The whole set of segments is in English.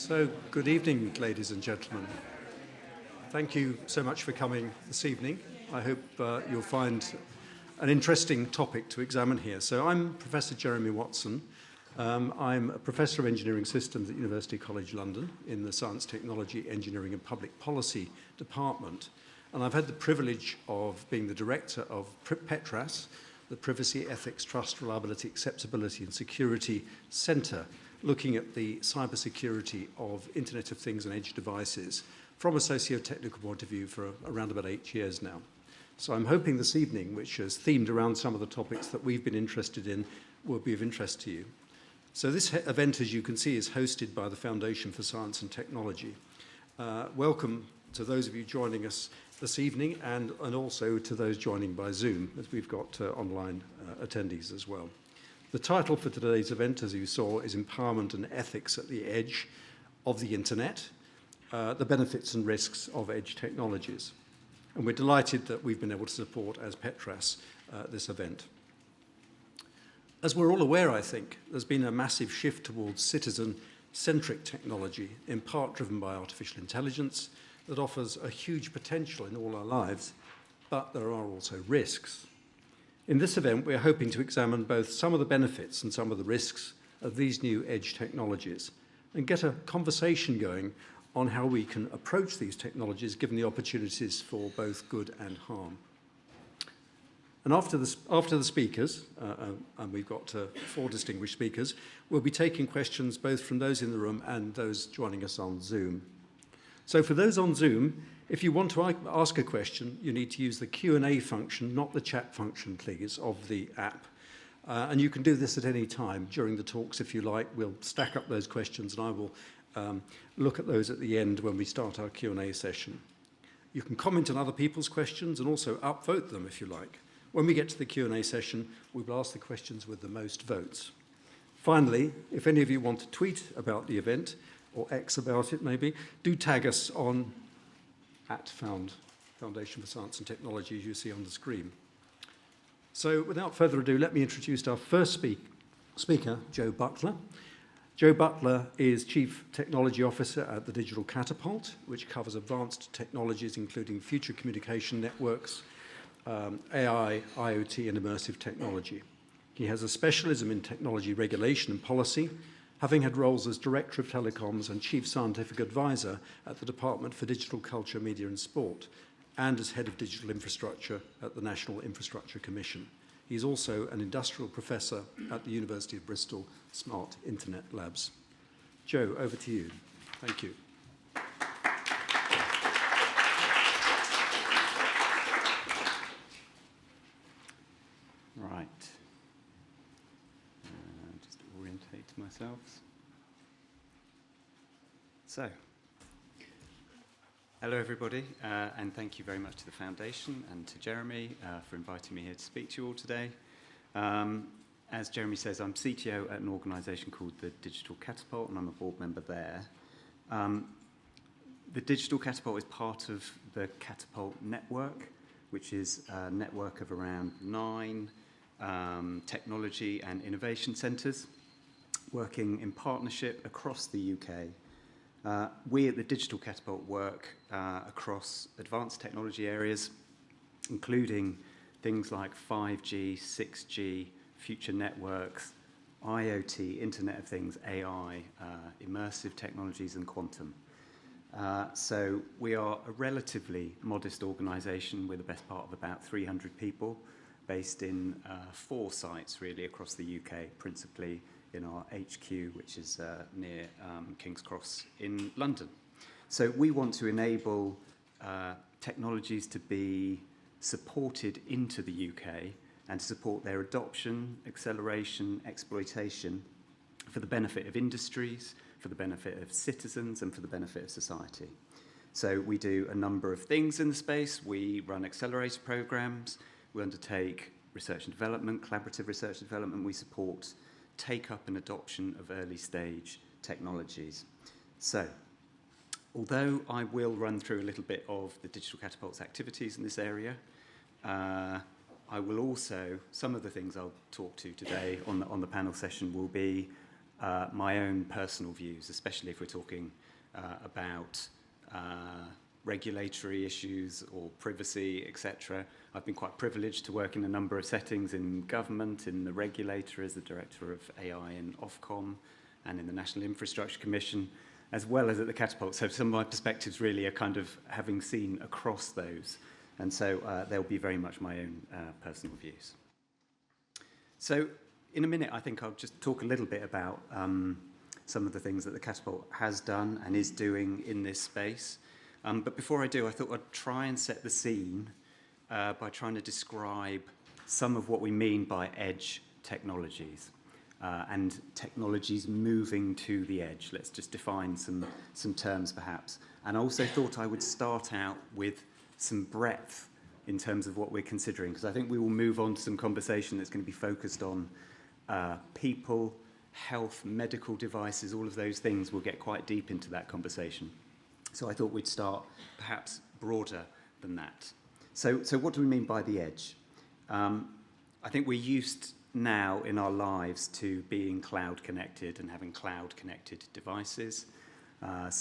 So, good evening, ladies and gentlemen. Thank you so much for coming this evening. I hope you'll find an interesting topic to examine here. So, I'm Professor Jeremy Watson. I'm a Professor of Engineering Systems at University College London in the Science, Technology, Engineering and Public Policy Department. And I've had the privilege of being the director of PETRAS, the Privacy, Ethics, Trust, Reliability, Acceptability and Security Centre, looking at the cybersecurity of Internet of Things and edge devices from a socio-technical point of view for around about 8 years now. So I'm hoping this evening, which is themed around some of the topics that we've been interested in, will be of interest to you. So this event, as you can see, is hosted by the Foundation for Science and Technology. Welcome to those of you joining us this evening and also to those joining by Zoom, as we've got online attendees as well. The title for today's event, as you saw, is Empowerment and Ethics at the Edge of the Internet, the Benefits and Risks of Edge Technologies. And we're delighted that we've been able to support, as PETRAS, this event. As we're all aware, I think, there's been a massive shift towards citizen-centric technology, in part driven by artificial intelligence, that offers a huge potential in all our lives, but there are also risks. In this event, we're hoping to examine both some of the benefits and some of the risks of these new edge technologies and get a conversation going on how we can approach these technologies given the opportunities for both good and harm. And after the speakers, and we've got 4 distinguished speakers, we'll be taking questions both from those in the room and those joining us on Zoom. So for those on Zoom, if you want to ask a question, you need to use the Q&A function, not the chat function, please, of the app. And you can do this at any time during the talks if you like. We'll stack up those questions and I will look at those at the end when we start our Q&A session. You can comment on other people's questions and also upvote them if you like. When we get to the Q&A session, we will ask the questions with the most votes. Finally, if any of you want to tweet about the event, or X about it maybe, do tag us on Foundation for Science and Technology, as you see on the screen. So without further ado, let me introduce our first speaker, Joe Butler. Joe Butler is Chief Technology Officer at the Digital Catapult, which covers advanced technologies including future communication networks, AI, IoT, and immersive technology. He has a specialism in technology regulation and policy, having had roles as Director of Telecoms and Chief Scientific Advisor at the Department for Digital Culture, Media and Sport, and as Head of Digital Infrastructure at the National Infrastructure Commission. He's also an industrial professor at the University of Bristol Smart Internet Labs. Joe, over to you. Thank you. Right. Just orientate myself. So, hello everybody, and thank you very much to the Foundation and to Jeremy for inviting me here to speak to you all today. As Jeremy says, I'm CTO at an organisation called the Digital Catapult, and I'm a board member there. The Digital Catapult is part of the Catapult network, which is a network of around 9 technology and innovation centres working in partnership across the UK. We at the Digital Catapult work across advanced technology areas, including things like 5G, 6G, future networks, IoT, Internet of Things, AI, immersive technologies and quantum. So we are a relatively modest organisation with the best part of about 300 people based in 4 sites really across the UK, principally in our HQ, which is near King's Cross in London. So we want to enable technologies to be supported into the UK and to support their adoption, acceleration, exploitation for the benefit of industries, for the benefit of citizens and for the benefit of society. So we do a number of things in the space. We run accelerator programs, we undertake research and development, collaborative research and development. We support take-up and adoption of early-stage technologies. So, although I will run through a little bit of the Digital Catapult's activities in this area, I will also, some of the things I'll talk to today on the panel session will be my own personal views, especially if we're talking about regulatory issues or privacy, etc. I've been quite privileged to work in a number of settings in government, in the regulator as the Director of AI and Ofcom, and in the National Infrastructure Commission, as well as at the Catapult. So some of my perspectives really are kind of having seen across those. And so they'll be very much my own personal views. So in a minute, I think I'll just talk a little bit about some of the things that the Catapult has done and is doing in this space. But before I do, I thought I'd try and set the scene by trying to describe some of what we mean by edge technologies and technologies moving to the edge. Let's just define some terms perhaps. And I also thought I would start out with some breadth in terms of what we're considering, because I think we will move on to some conversation that's going to be focused on people, health, medical devices, all of those things. We'll get quite deep into that conversation. So I thought we'd start perhaps broader than that. So what do we mean by the edge? I think we're used now in our lives to being cloud connected and having cloud connected devices. Our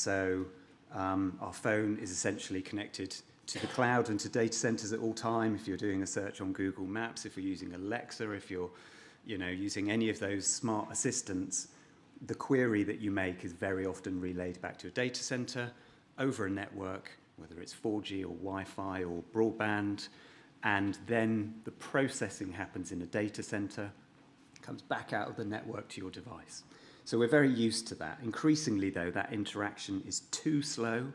phone is essentially connected to the cloud and to data centers at all time. If you're doing a search on Google Maps, if you're using Alexa, if you're using any of those smart assistants, the query that you make is very often relayed back to a data center over a network, whether it's 4G or Wi-Fi or broadband, and then the processing happens in a data center, comes back out of the network to your device. So we're very used to that. Increasingly, though, that interaction is too slow,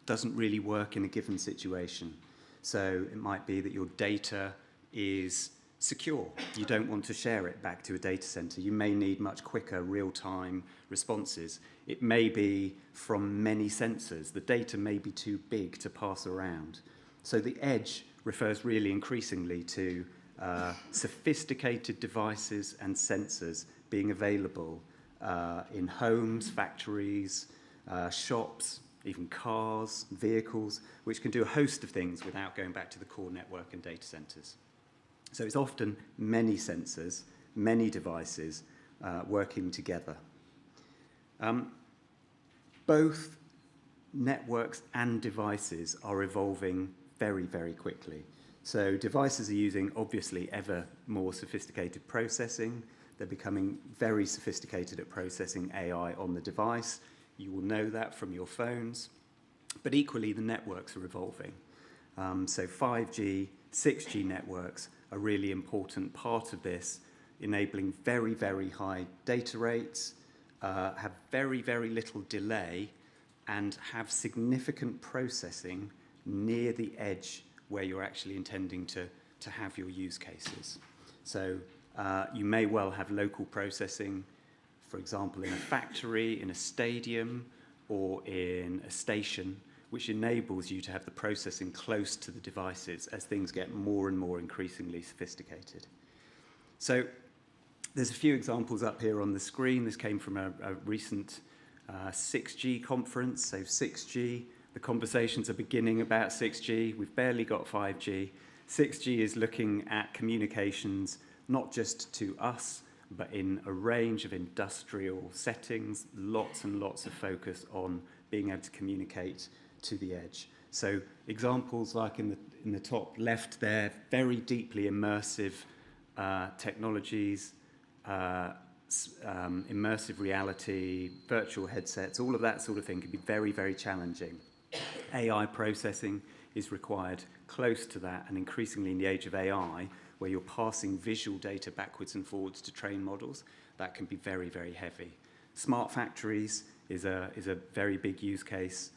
doesn't really work in a given situation. So it might be that your data is secure. You don't want to share it back to a data center. You may need much quicker real-time responses. It may be from many sensors. The data may be too big to pass around. So the edge refers really increasingly to sophisticated devices and sensors being available in homes, factories, shops, even cars, vehicles, which can do a host of things without going back to the core network and data centers. So it's often many sensors, many devices working together. Both networks and devices are evolving very, very quickly. So devices are using, obviously, ever more sophisticated processing. They're becoming very sophisticated at processing AI on the device. You will know that from your phones. But equally, the networks are evolving. So 5G, 6G networks are a really important part of this, enabling very, very high data rates, have very, very little delay, and have significant processing near the edge where you're actually intending to have your use cases. So you may well have local processing, for example, in a factory, in a stadium, or in a station, which enables you to have the processing close to the devices as things get more and more increasingly sophisticated. So there's a few examples up here on the screen. This came from a recent 6G conference. So 6G, the conversations are beginning about 6G. We've barely got 5G. 6G is looking at communications, not just to us, but in a range of industrial settings, lots and lots of focus on being able to communicate to the edge. So examples like in the top left there, very deeply immersive technologies, immersive reality, virtual headsets, all of that sort of thing can be very, very challenging. AI processing is required close to that, and increasingly in the age of AI, where you're passing visual data backwards and forwards to train models, that can be very, very heavy. Smart factories is a very big use case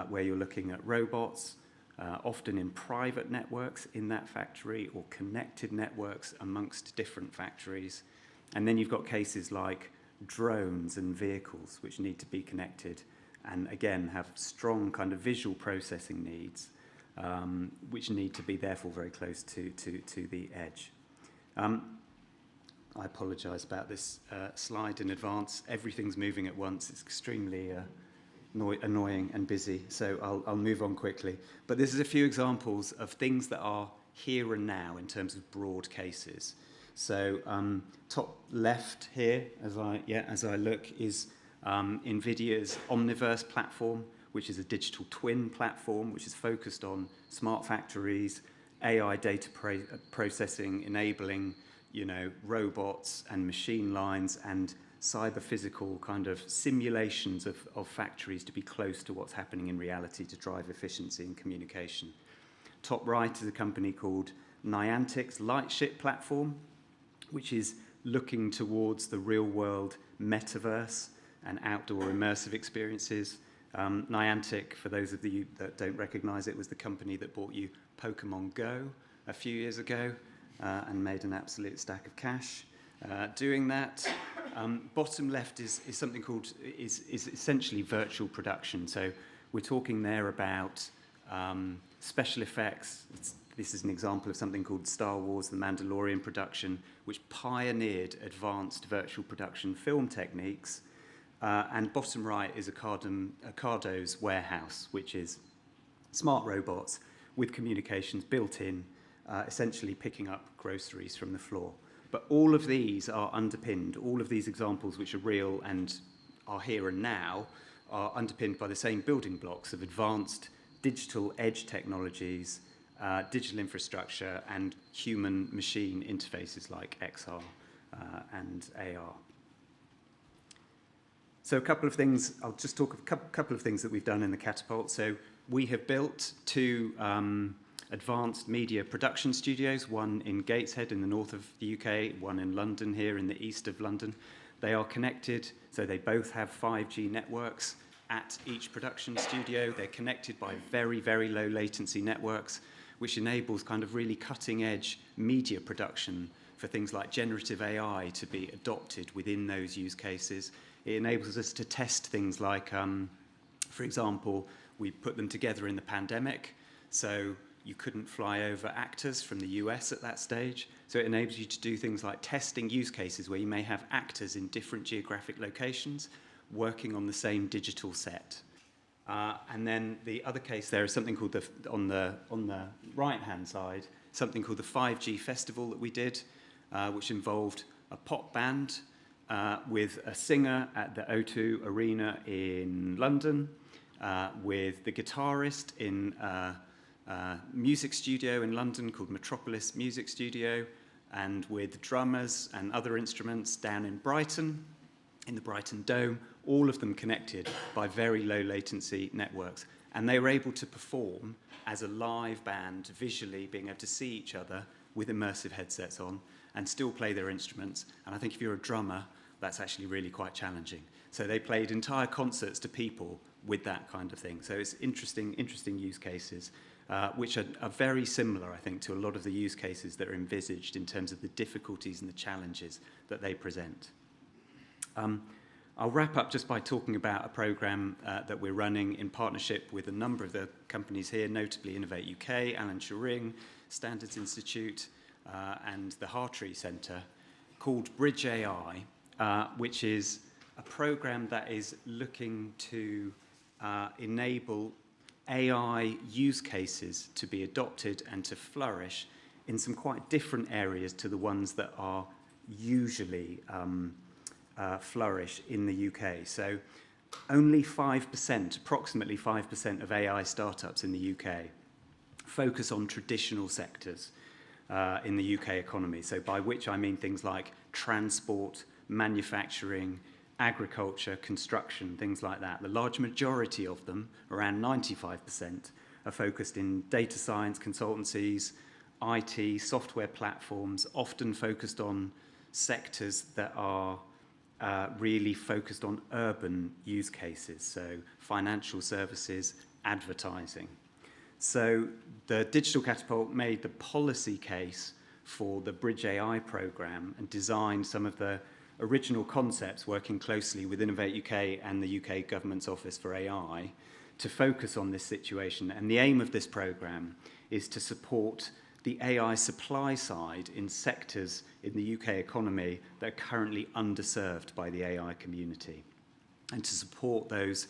where you're looking at robots, often in private networks in that factory or connected networks amongst different factories. And then you've got cases like drones and vehicles which need to be connected and, again, have strong kind of visual processing needs, which need to be, therefore, very close to the edge. I apologise about this slide in advance. Everything's moving at once. It's extremely annoying and busy, so I'll move on quickly. But this is a few examples of things that are here and now in terms of broad cases. So top left here, as I look, is NVIDIA's Omniverse platform, which is a digital twin platform, which is focused on smart factories, AI data processing, enabling, robots and machine lines and cyber-physical kind of simulations of factories to be close to what's happening in reality to drive efficiency and communication. Top right is a company called Niantic's Lightship platform, which is looking towards the real-world metaverse and outdoor immersive experiences. Niantic, for those of you that don't recognize it, was the company that bought you Pokemon Go a few years ago and made an absolute stack of cash doing that. Bottom left is something called, is essentially virtual production. So we're talking there about special effects. This is an example of something called Star Wars: The Mandalorian production, which pioneered advanced virtual production film techniques. And bottom right is Ocado's warehouse, which is smart robots with communications built in, essentially picking up groceries from the floor. But all of these are underpinned, all of these examples which are real and are here and now, are underpinned by the same building blocks of advanced digital edge technologies, digital infrastructure, and human-machine interfaces like XR and AR. So a couple of things, I'll just talk a couple of things that we've done in the Catapult. So we have built two advanced media production studios, one in Gateshead in the north of the UK, one in London here in the east of London. They are connected, so they both have 5G networks at each production studio. They're connected by very, very low latency networks, which enables kind of really cutting edge media production for things like generative AI to be adopted within those use cases. It enables us to test things like, for example, we put them together in the pandemic, so you couldn't fly over actors from the US at that stage. So it enables you to do things like testing use cases where you may have actors in different geographic locations working on the same digital set. And then the other case there is something called, on the right-hand side, something called the 5G Festival that we did, which involved a pop band with a singer at the O2 Arena in London, with the guitarist in music studio in London called Metropolis Music Studio, and with drummers and other instruments down in Brighton, in the Brighton Dome, all of them connected by very low latency networks. And they were able to perform as a live band, visually being able to see each other with immersive headsets on and still play their instruments. And I think if you're a drummer, that's actually really quite challenging. So they played entire concerts to people with that kind of thing. So it's interesting use cases, which are very similar, I think, to a lot of the use cases that are envisaged in terms of the difficulties and the challenges that they present. I'll wrap up just by talking about a program that we're running in partnership with a number of the companies here, notably Innovate UK, Alan Turing, Standards Institute, and the Hartree Centre, called Bridge AI, which is a program that is looking to enable AI use cases to be adopted and to flourish in some quite different areas to the ones that are usually flourish in the UK. So only 5%, approximately 5% of AI startups in the UK focus on traditional sectors in the UK economy. So by which I mean things like transport, manufacturing, agriculture, construction, things like that. The large majority of them, around 95%, are focused in data science, consultancies, IT, software platforms, often focused on sectors that are really focused on urban use cases, so financial services, advertising. So the Digital Catapult made the policy case for the Bridge AI program and designed some of the original concepts, working closely with Innovate UK and the UK Government's Office for AI, to focus on this situation. And the aim of this program is to support the AI supply side in sectors in the UK economy that are currently underserved by the AI community, and to support those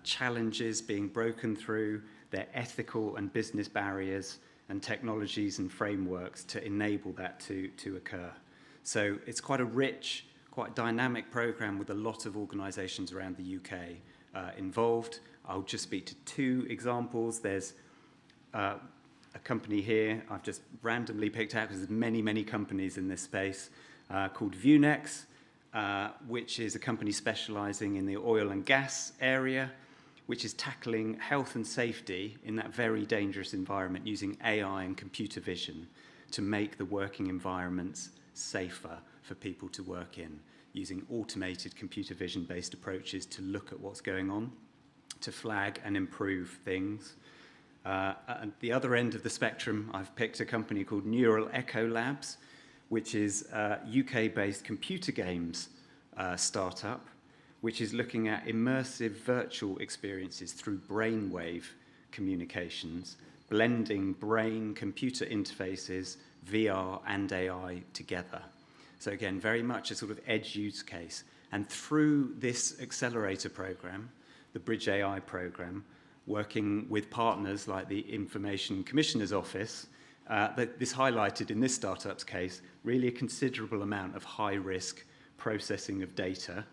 challenges being broken through, their ethical and business barriers, and technologies and frameworks to enable that to occur. So it's quite a rich, quite dynamic program with a lot of organisations around the UK involved. I'll just speak to two examples. There's a company here I've just randomly picked out because there's many, many companies in this space called Vunex, which is a company specialising in the oil and gas area, which is tackling health and safety in that very dangerous environment using AI and computer vision to make the working environments safer for people to work in, using automated computer vision-based approaches to look at what's going on, to flag and improve things. At the other end of the spectrum, I've picked a company called Neural Echo Labs, which is a UK-based computer games startup, which is looking at immersive virtual experiences through brainwave communications, blending brain-computer interfaces, VR and AI together. So again, very much a sort of edge use case. And through this accelerator program, the Bridge AI program, working with partners like the Information Commissioner's Office, this highlighted in this startup's case really a considerable amount of high-risk processing of data,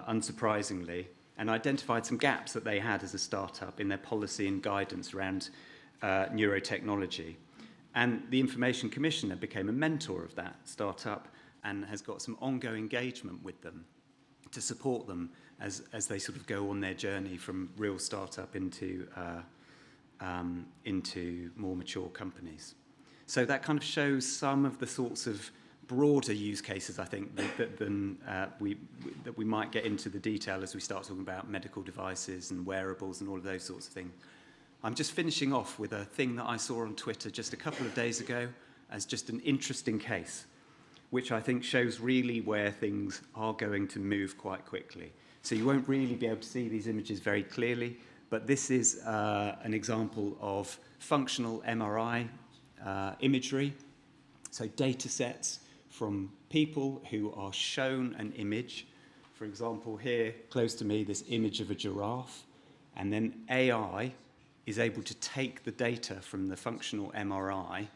unsurprisingly, and identified some gaps that they had as a startup in their policy and guidance around neurotechnology. And the Information Commissioner became a mentor of that startup and has got some ongoing engagement with them to support them as they sort of go on their journey from real startup into more mature companies. So that kind of shows some of the sorts of broader use cases, I think, that we might get into the detail as we start talking about medical devices and wearables and all of those sorts of things. I'm just finishing off with a thing that I saw on Twitter just a couple of days ago as just an interesting case, which I think shows really where things are going to move quite quickly. So you won't really be able to see these images very clearly, but this is an example of functional MRI imagery. So data sets from people who are shown an image. For example, here, close to me, this image of a giraffe. And then AI is able to take the data from the functional MRI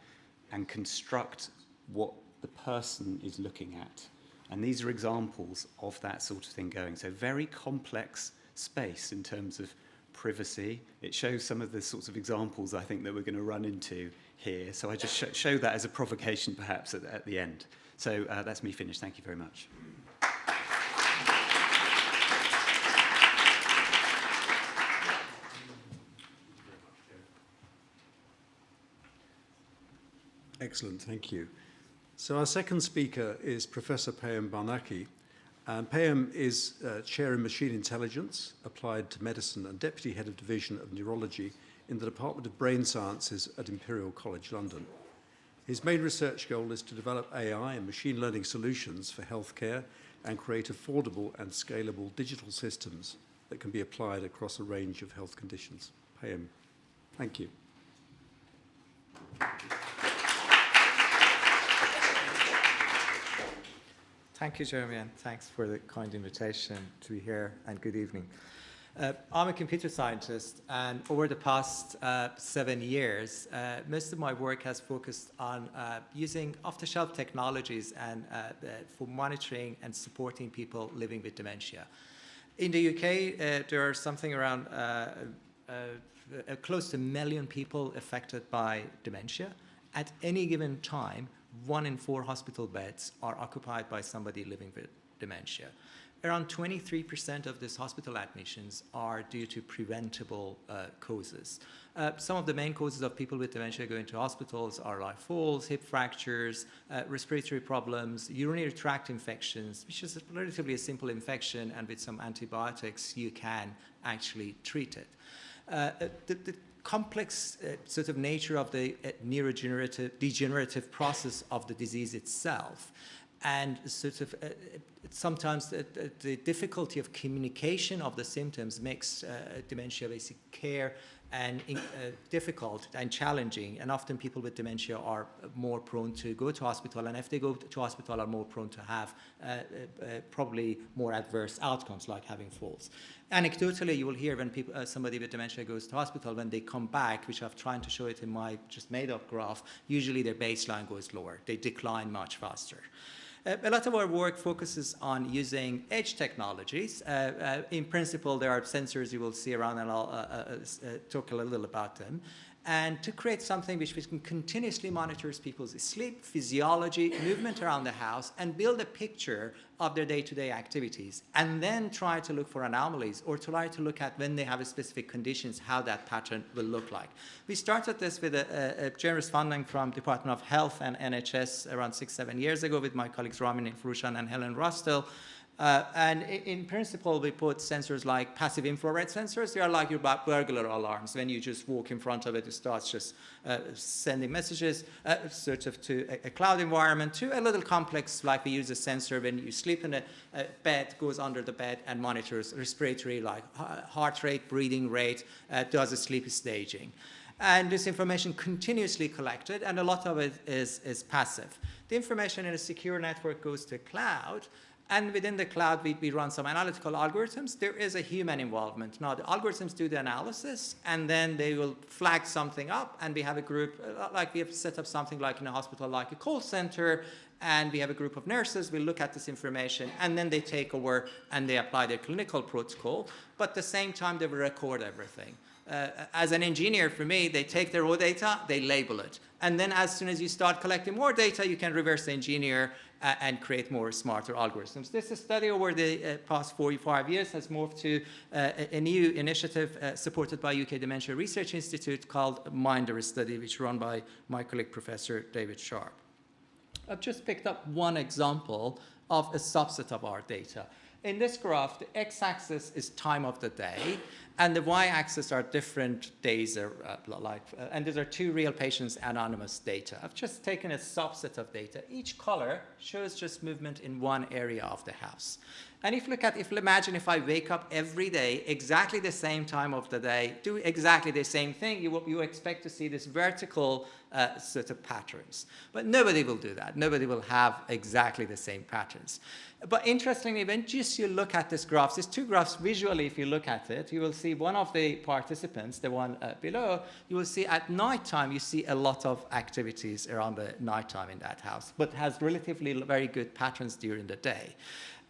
and construct what the person is looking at. And these are examples of that sort of thing going. So very complex space in terms of privacy. It shows some of the sorts of examples I think that we're going to run into here. So I just show that as a provocation perhaps at the end. So that's me finished. Thank you very much. Excellent, thank you. So our second speaker is Professor Payam Barnaghi. Payam is Chair in Machine Intelligence, Applied to Medicine, and Deputy Head of Division of Neurology in the Department of Brain Sciences at Imperial College London. His main research goal is to develop AI and machine learning solutions for healthcare and create affordable and scalable digital systems that can be applied across a range of health conditions. Payam, thank you. Thank you, Jeremy, and thanks for the kind invitation to be here, and good evening. I'm a computer scientist, and over the past 7 years, most of my work has focused on using off-the-shelf technologies and for monitoring and supporting people living with dementia. In the UK, there are something around close to 1 million people affected by dementia. At any given time, 1 in 4 hospital beds are occupied by somebody living with dementia. Around 23% of these hospital admissions are due to preventable causes. Some of the main causes of people with dementia going to hospitals are like falls, hip fractures, respiratory problems, urinary tract infections, which is relatively a simple infection, and with some antibiotics you can actually treat it. The complex sort of nature of the degenerative process of the disease itself, and sort of sometimes the difficulty of communication of the symptoms makes dementia basic care and difficult and challenging, and often people with dementia are more prone to go to hospital, and if they go to hospital are more prone to have probably more adverse outcomes like having falls. Anecdotally, you will hear when people, somebody with dementia goes to hospital, when they come back, which I've tried to show it in my just made up graph, usually their baseline goes lower. They decline much faster. A lot of our work focuses on using edge technologies. In principle, there are sensors you will see around, and I'll talk a little about them. And to create something which can continuously monitors people's sleep, physiology, movement around the house, and build a picture of their day-to-day activities, and then try to look for anomalies, or try to look at when they have specific conditions, how that pattern will look like. We started this with a generous funding from Department of Health and NHS around 6-7 years ago with my colleagues Ramin Frushan and Helen Rustel. And in principle, we put sensors like passive infrared sensors. They are like your burglar alarms. When you just walk in front of it, it starts just sending messages sort of to a cloud environment, to a little complex, like we use a sensor when you sleep in a bed, goes under the bed and monitors respiratory, like heart rate, breathing rate, does a sleep staging. And this information continuously collected, and a lot of it is passive. The information in a secure network goes to cloud, and within the cloud, we run some analytical algorithms. There is a human involvement. Now, the algorithms do the analysis, and then they will flag something up, and we have a group, like we have set up something like in a hospital, like a call center, and we have a group of nurses. We look at this information, and then they take over, and they apply their clinical protocol. But at the same time, they will record everything. As an engineer, for me, they take the raw data, they label it. And then as soon as you start collecting more data, you can reverse engineer and create more smarter algorithms. This study over the past 45 years has moved to a new initiative supported by UK Dementia Research Institute called Minder study, which is run by my colleague, Professor David Sharp. I've just picked up one example of a subset of our data. In this graph, the x-axis is time of the day, and the y-axis are different days, and these are two real patients' anonymous data. I've just taken a subset of data. Each color shows just movement in one area of the house. And if you look at, imagine if I wake up every day, exactly the same time of the day, do exactly the same thing, you expect to see this vertical sort of patterns. But nobody will do that. Nobody will have exactly the same patterns. But interestingly, when just you look at this graph, these two graphs visually, if you look at it, you will see one of the participants, the one below, you will see at nighttime, you see a lot of activities around the nighttime in that house, but has relatively very good patterns during the day.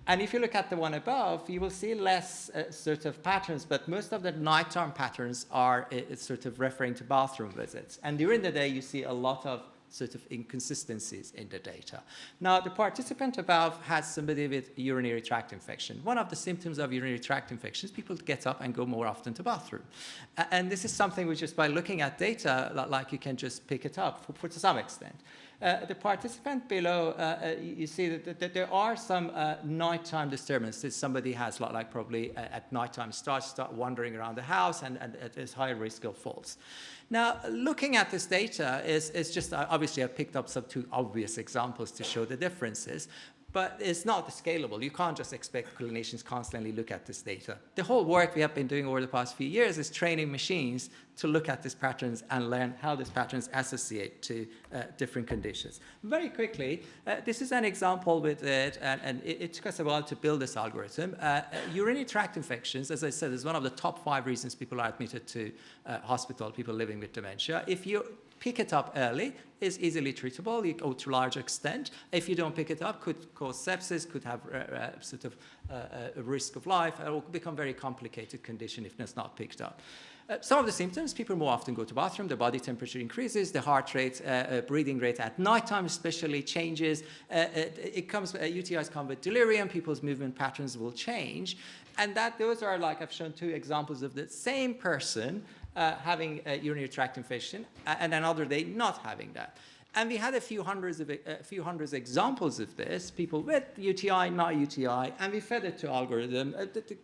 And if you look at the one above, you will see less sort of patterns, but most of the nighttime patterns are sort of referring to bathroom visits. And during the day, you see a lot of sort of inconsistencies in the data. Now, the participant above has somebody with urinary tract infection. One of the symptoms of urinary tract infection is people get up and go more often to bathroom. And this is something which just by looking at data, like you can just pick it up to some extent. The participant below, you see that there are some nighttime disturbances. Somebody has, like probably at nighttime, start wandering around the house and is high risk of falls. Now, looking at this data is just, obviously I picked up some two obvious examples to show the differences, but it's not scalable. You can't just expect clinicians constantly look at this data. The whole work we have been doing over the past few years is training machines to look at these patterns and learn how these patterns associate to different conditions. Very quickly, this is an example with it, and it took us a while to build this algorithm. Urinary tract infections, as I said, is one of the top 5 reasons people are admitted to hospital, people living with dementia. If you pick it up early, is easily treatable or to a large extent. If you don't pick it up, could cause sepsis, could have sort of a risk of life, or become very complicated condition if it's not picked up. Some of the symptoms, people more often go to the bathroom, the body temperature increases, the heart rate, breathing rate at nighttime especially changes. UTIs come with delirium, people's movement patterns will change. And those are, like I've shown 2 examples of the same person having a urinary tract infection and another day not having that. And we had a few hundreds examples of this, people with UTI, not UTI, and we fed it to algorithm.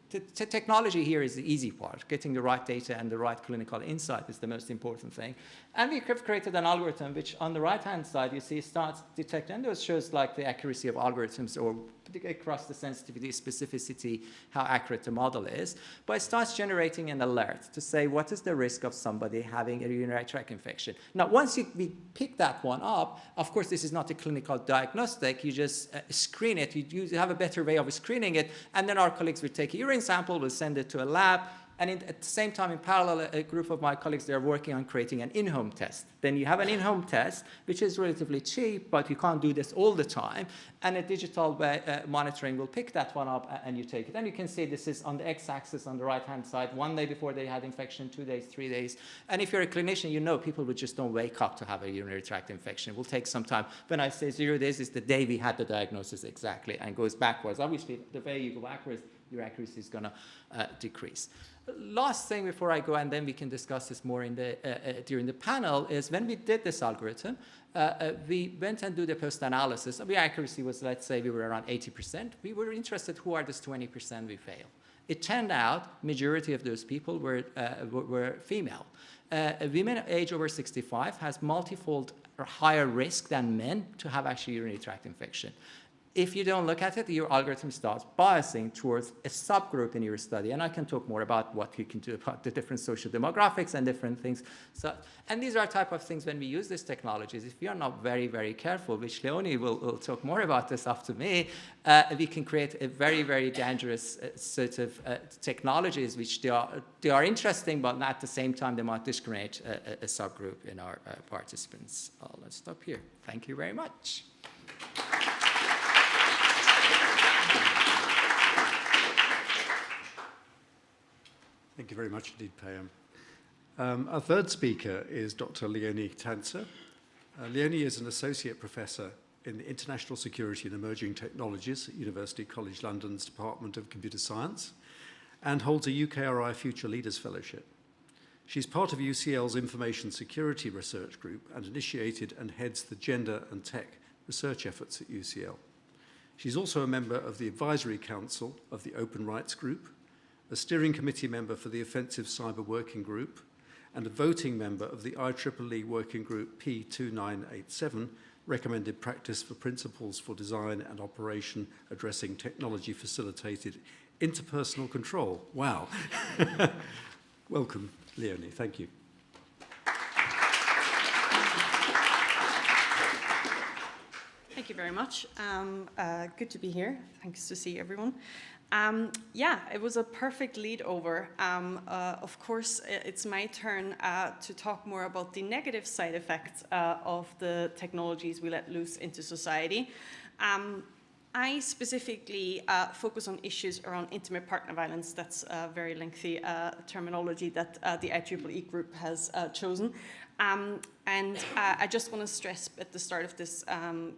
The technology here is the easy part. Getting the right data and the right clinical insight is the most important thing. And we have created an algorithm which on the right-hand side, you see, starts detecting, and it shows like the accuracy of algorithms or particularly across the sensitivity, specificity, how accurate the model is, but it starts generating an alert to say what is the risk of somebody having a urinary tract infection. Now, once we pick that one up, of course, this is not a clinical diagnostic. You just screen it. You have a better way of screening it, and then our colleagues will take a urine sample, will send it to a lab, and at the same time, in parallel, a group of my colleagues, they're working on creating an in-home test. Then you have an in-home test, which is relatively cheap, but you can't do this all the time. And a digital monitoring will pick that one up, and you take it. And you can see this is on the x-axis on the right-hand side, 1 day before they had infection, 2 days, 3 days. And if you're a clinician, you know people would just don't wake up to have a urinary tract infection. It will take some time. When I say 0 days, it's the day we had the diagnosis exactly, and goes backwards. Obviously, the way you go backwards, your accuracy is going to decrease. Last thing before I go, and then we can discuss this more in the, during the panel, is when we did this algorithm, we went and do the post-analysis. The accuracy was, let's say, we were around 80%. We were interested who are this 20% we fail. It turned out majority of those people were female. Women age over 65 has multifold or higher risk than men to have actually urinary tract infection. If you don't look at it, your algorithm starts biasing towards a subgroup in your study. And I can talk more about what you can do about the different social demographics and different things. So, and these are type of things when we use these technologies, if we are not very, very careful, which Leonie will talk more about this after me, we can create a very, very dangerous sort of technologies which they are interesting, but at the same time, they might discriminate a subgroup in our participants. Let's stop here. Thank you very much. Thank you very much indeed, Payam. Our third speaker is Dr. Leonie Tanczer. Leonie is an associate professor in the International Security and Emerging Technologies at University College London's Department of Computer Science and holds a UKRI Future Leaders Fellowship. She's part of UCL's Information Security Research Group and initiated and heads the gender and tech research efforts at UCL. She's also a member of the Advisory Council of the Open Rights Group, a steering committee member for the Offensive Cyber Working Group, and a voting member of the IEEE Working Group P2987, Recommended Practice for Principles for Design and Operation Addressing Technology-Facilitated Interpersonal Control. Wow. Welcome, Leonie. Thank you. Thank you very much. Good to be here. Thanks to see everyone. Yeah, it was a perfect lead over. Of course, it's my turn to talk more about the negative side effects of the technologies we let loose into society. I specifically focus on issues around intimate partner violence. That's a very lengthy terminology that the IEEE group has chosen. And I just want to stress at the start of this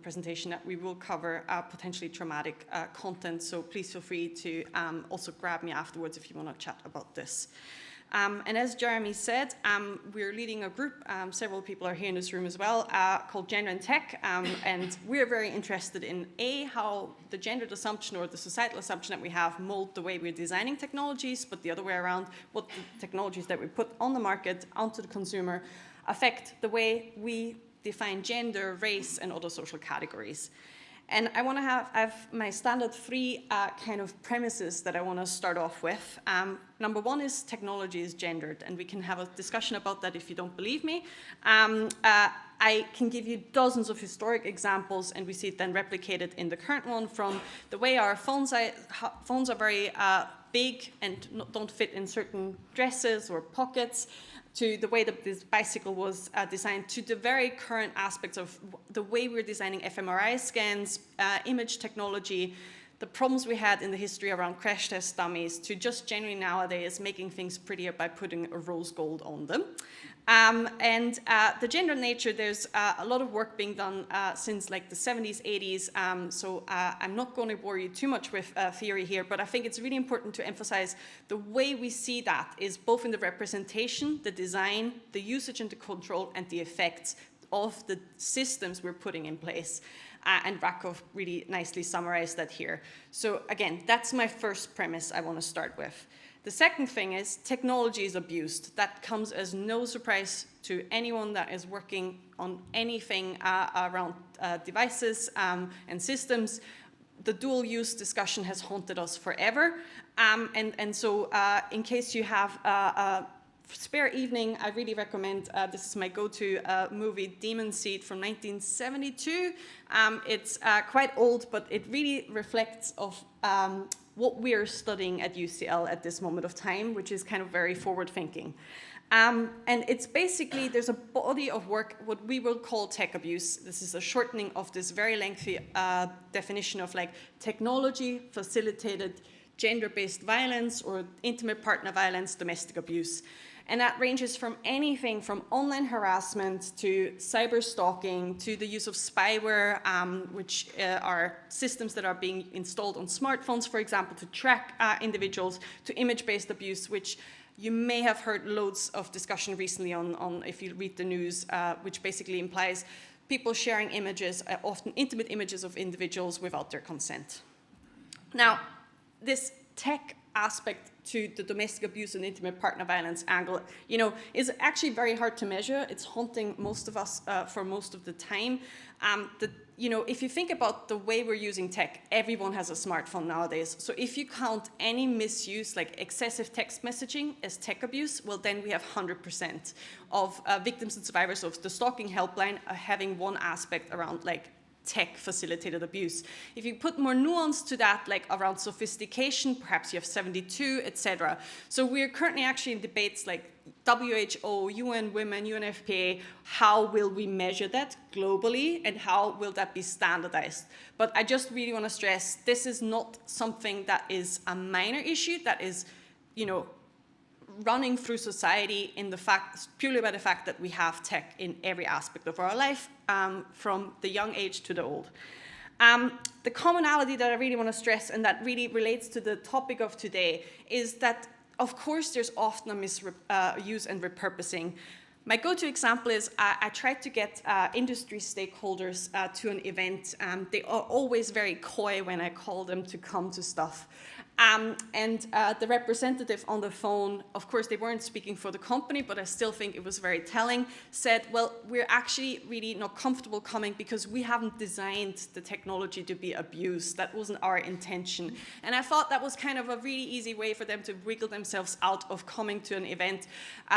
presentation that we will cover potentially traumatic content, so please feel free to also grab me afterwards if you want to chat about this. And as Jeremy said, we're leading a group, several people are here in this room as well, called Gender and Tech, and we're very interested in how the gendered assumption or the societal assumption that we have mold the way we're designing technologies, but the other way around, what the technologies that we put on the market, onto the consumer, affect the way we define gender, race, and other social categories. And I want to have my standard three kind of premises that I want to start off with. Number one is technology is gendered, and we can have a discussion about that if you don't believe me. I can give you dozens of historic examples, and we see it then replicated in the current one from the way our phones are very big and don't fit in certain dresses or pockets, to the way that this bicycle was designed, to the very current aspects of the way we're designing fMRI scans, image technology, the problems we had in the history around crash test dummies, to just generally nowadays making things prettier by putting a rose gold on them. The gender nature, there's a lot of work being done since like the 70s, 80s, so I'm not going to bore you too much with theory here, but I think it's really important to emphasize the way we see that is both in the representation, the design, the usage and the control, and the effects of the systems we're putting in place. And Rakov really nicely summarized that here. So again, that's my first premise I want to start with. The second thing is technology is abused. That comes as no surprise to anyone that is working on anything around devices and systems. the dual use discussion has haunted us forever. So in case you have a spare evening, I really recommend, this is my go-to movie, Demon Seed from 1972. It's quite old, but it really reflects of what we're studying at UCL at this moment of time, which is kind of very forward-thinking. And it's basically, there's a body of work, what we will call tech abuse. This is a shortening of this very lengthy definition of like technology facilitated gender-based violence or intimate partner violence, domestic abuse. And that ranges from anything from online harassment to cyber stalking to the use of spyware, which are systems that are being installed on smartphones, for example, to track individuals, to image-based abuse, which you may have heard loads of discussion recently on if you read the news, which basically implies people sharing images, often intimate images of individuals without their consent. Now, this tech aspect to the domestic abuse and intimate partner violence angle, you know, is actually very hard to measure. It's haunting most of us for most of the time. You know, if you think about the way we're using tech, everyone has a smartphone nowadays. So if you count any misuse, like excessive text messaging as tech abuse, well, then we have 100% of victims and survivors of the stalking helpline having one aspect around like tech facilitated abuse. If you put more nuance to that, like around sophistication, perhaps you have 72, etc. So we're currently actually in debates like WHO, UN Women, UNFPA, how will we measure that globally and how will that be standardized? But I just really want to stress, this is not something that is a minor issue, that is, you know, running through society in the fact, purely by the fact that we have tech in every aspect of our life, from the young age to the old. The commonality that I really want to stress, and that really relates to the topic of today, is that, of course, there's often a misuse and repurposing. My go-to example is I tried to get industry stakeholders to an event. They are always very coy when I call them to come to stuff. The representative on the phone, of course, they weren't speaking for the company, but I still think it was very telling, said, well, we're actually really not comfortable coming because we haven't designed the technology to be abused. That wasn't our intention. And I thought that was kind of a really easy way for them to wiggle themselves out of coming to an event,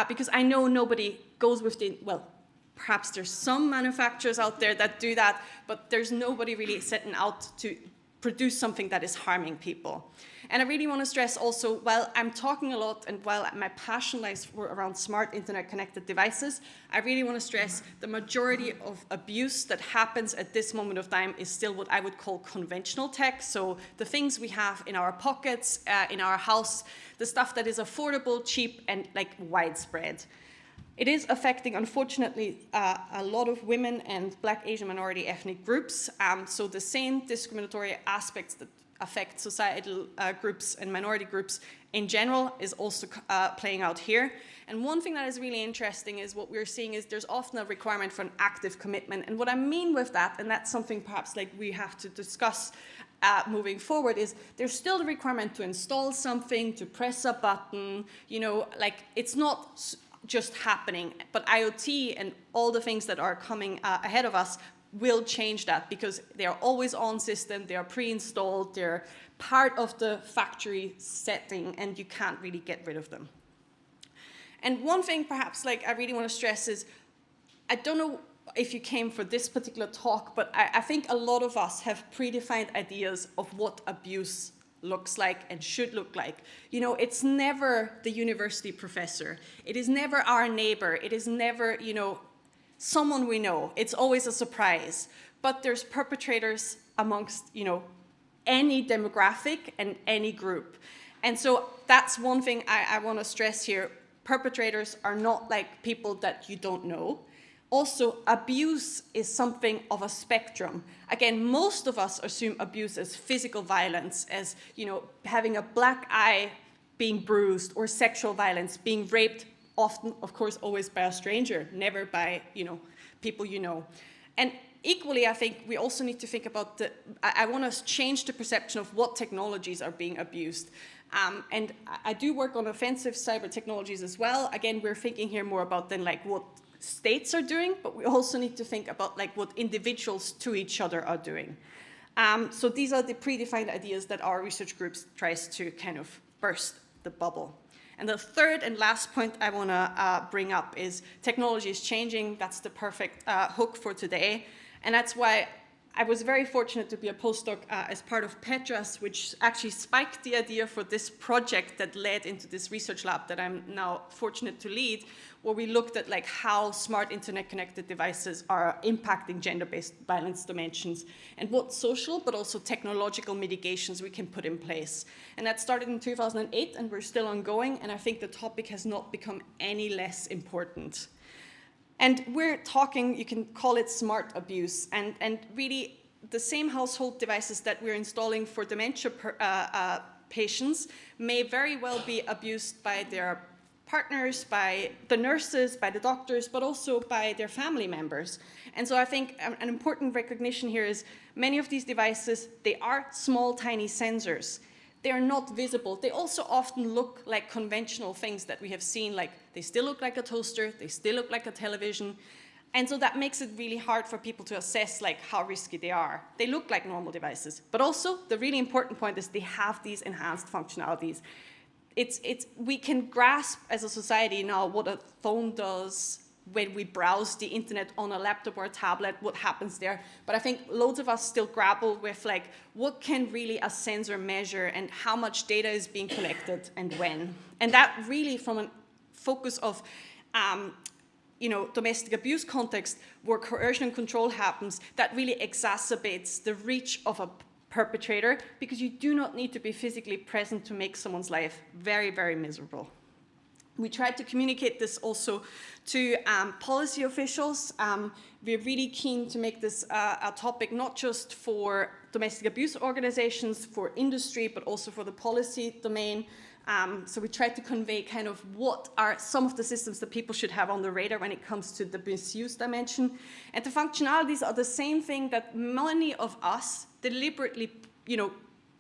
because I know nobody goes with the, well, perhaps there's some manufacturers out there that do that, but there's nobody really setting out to produce something that is harming people. And I really want to stress also, while I'm talking a lot and while my passion lies around smart internet connected devices, I really want to stress the majority of abuse that happens at this moment of time is still what I would call conventional tech. So the things we have in our pockets, in our house, the stuff that is affordable, cheap, and like widespread. It is affecting, unfortunately, a lot of women and Black, Asian, minority ethnic groups. So the same discriminatory aspects that affect societal groups and minority groups in general is also playing out here. And one thing that is really interesting is what we're seeing is there's often a requirement for an active commitment. And what I mean with that, and that's something perhaps like we have to discuss moving forward, is there's still the requirement to install something, to press a button, you know, like it's not just happening, but IoT and all the things that are coming ahead of us will change that because they are always on system, they are pre-installed, they're part of the factory setting and you can't really get rid of them. And one thing perhaps like I really want to stress is, I don't know if you came for this particular talk, but I think a lot of us have predefined ideas of what abuse looks like and should look like. You know, it's never the university professor. It is never our neighbor. It is never, you know, someone we know. It's always a surprise. But there's perpetrators amongst, you know, any demographic and any group. And so that's one thing I want to stress here. Perpetrators are not like people that you don't know. Also, abuse is something of a spectrum. Again, most of us assume abuse as physical violence, as, you know, having a black eye being bruised, or sexual violence, being raped, often, of course, always by a stranger, never by, you know, people you know. And equally, I think we also need to think about I want to change the perception of what technologies are being abused. And I do work on offensive cyber technologies as well. Again, we're thinking here more about then like what states are doing, but we also need to think about like what individuals to each other are doing. So these are the predefined ideas that our research group tries to kind of burst the bubble. And the third and last point I want to bring up is technology is changing. That's the perfect hook for today. And that's why I was very fortunate to be a postdoc as part of PETRAS, which actually spiked the idea for this project that led into this research lab that I'm now fortunate to lead, where we looked at like how smart internet-connected devices are impacting gender-based violence dimensions and what social but also technological mitigations we can put in place. And that started in 2008 and we're still ongoing, and I think the topic has not become any less important. And we're talking, you can call it smart abuse, and really the same household devices that we're installing for dementia patients may very well be abused by their partners, by the nurses, by the doctors, but also by their family members. And so I think an important recognition here is many of these devices, they are small, tiny sensors. They are not visible. They also often look like conventional things that we have seen, like they still look like a toaster, they still look like a television. And so that makes it really hard for people to assess like how risky they are. They look like normal devices, but also the really important point is they have these enhanced functionalities. We can grasp as a society now what a phone does when we browse the internet on a laptop or a tablet, what happens there. But I think loads of us still grapple with like, what can really a sensor measure and how much data is being collected and when? And that really from a focus of domestic abuse context where coercion and control happens, that really exacerbates the reach of a perpetrator because you do not need to be physically present to make someone's life very, very miserable. We tried to communicate this also to policy officials. We're really keen to make this a topic not just for domestic abuse organizations, for industry, but also for the policy domain. So we tried to convey kind of what are some of the systems that people should have on the radar when it comes to the misuse dimension. And the functionalities are the same thing that many of us deliberately,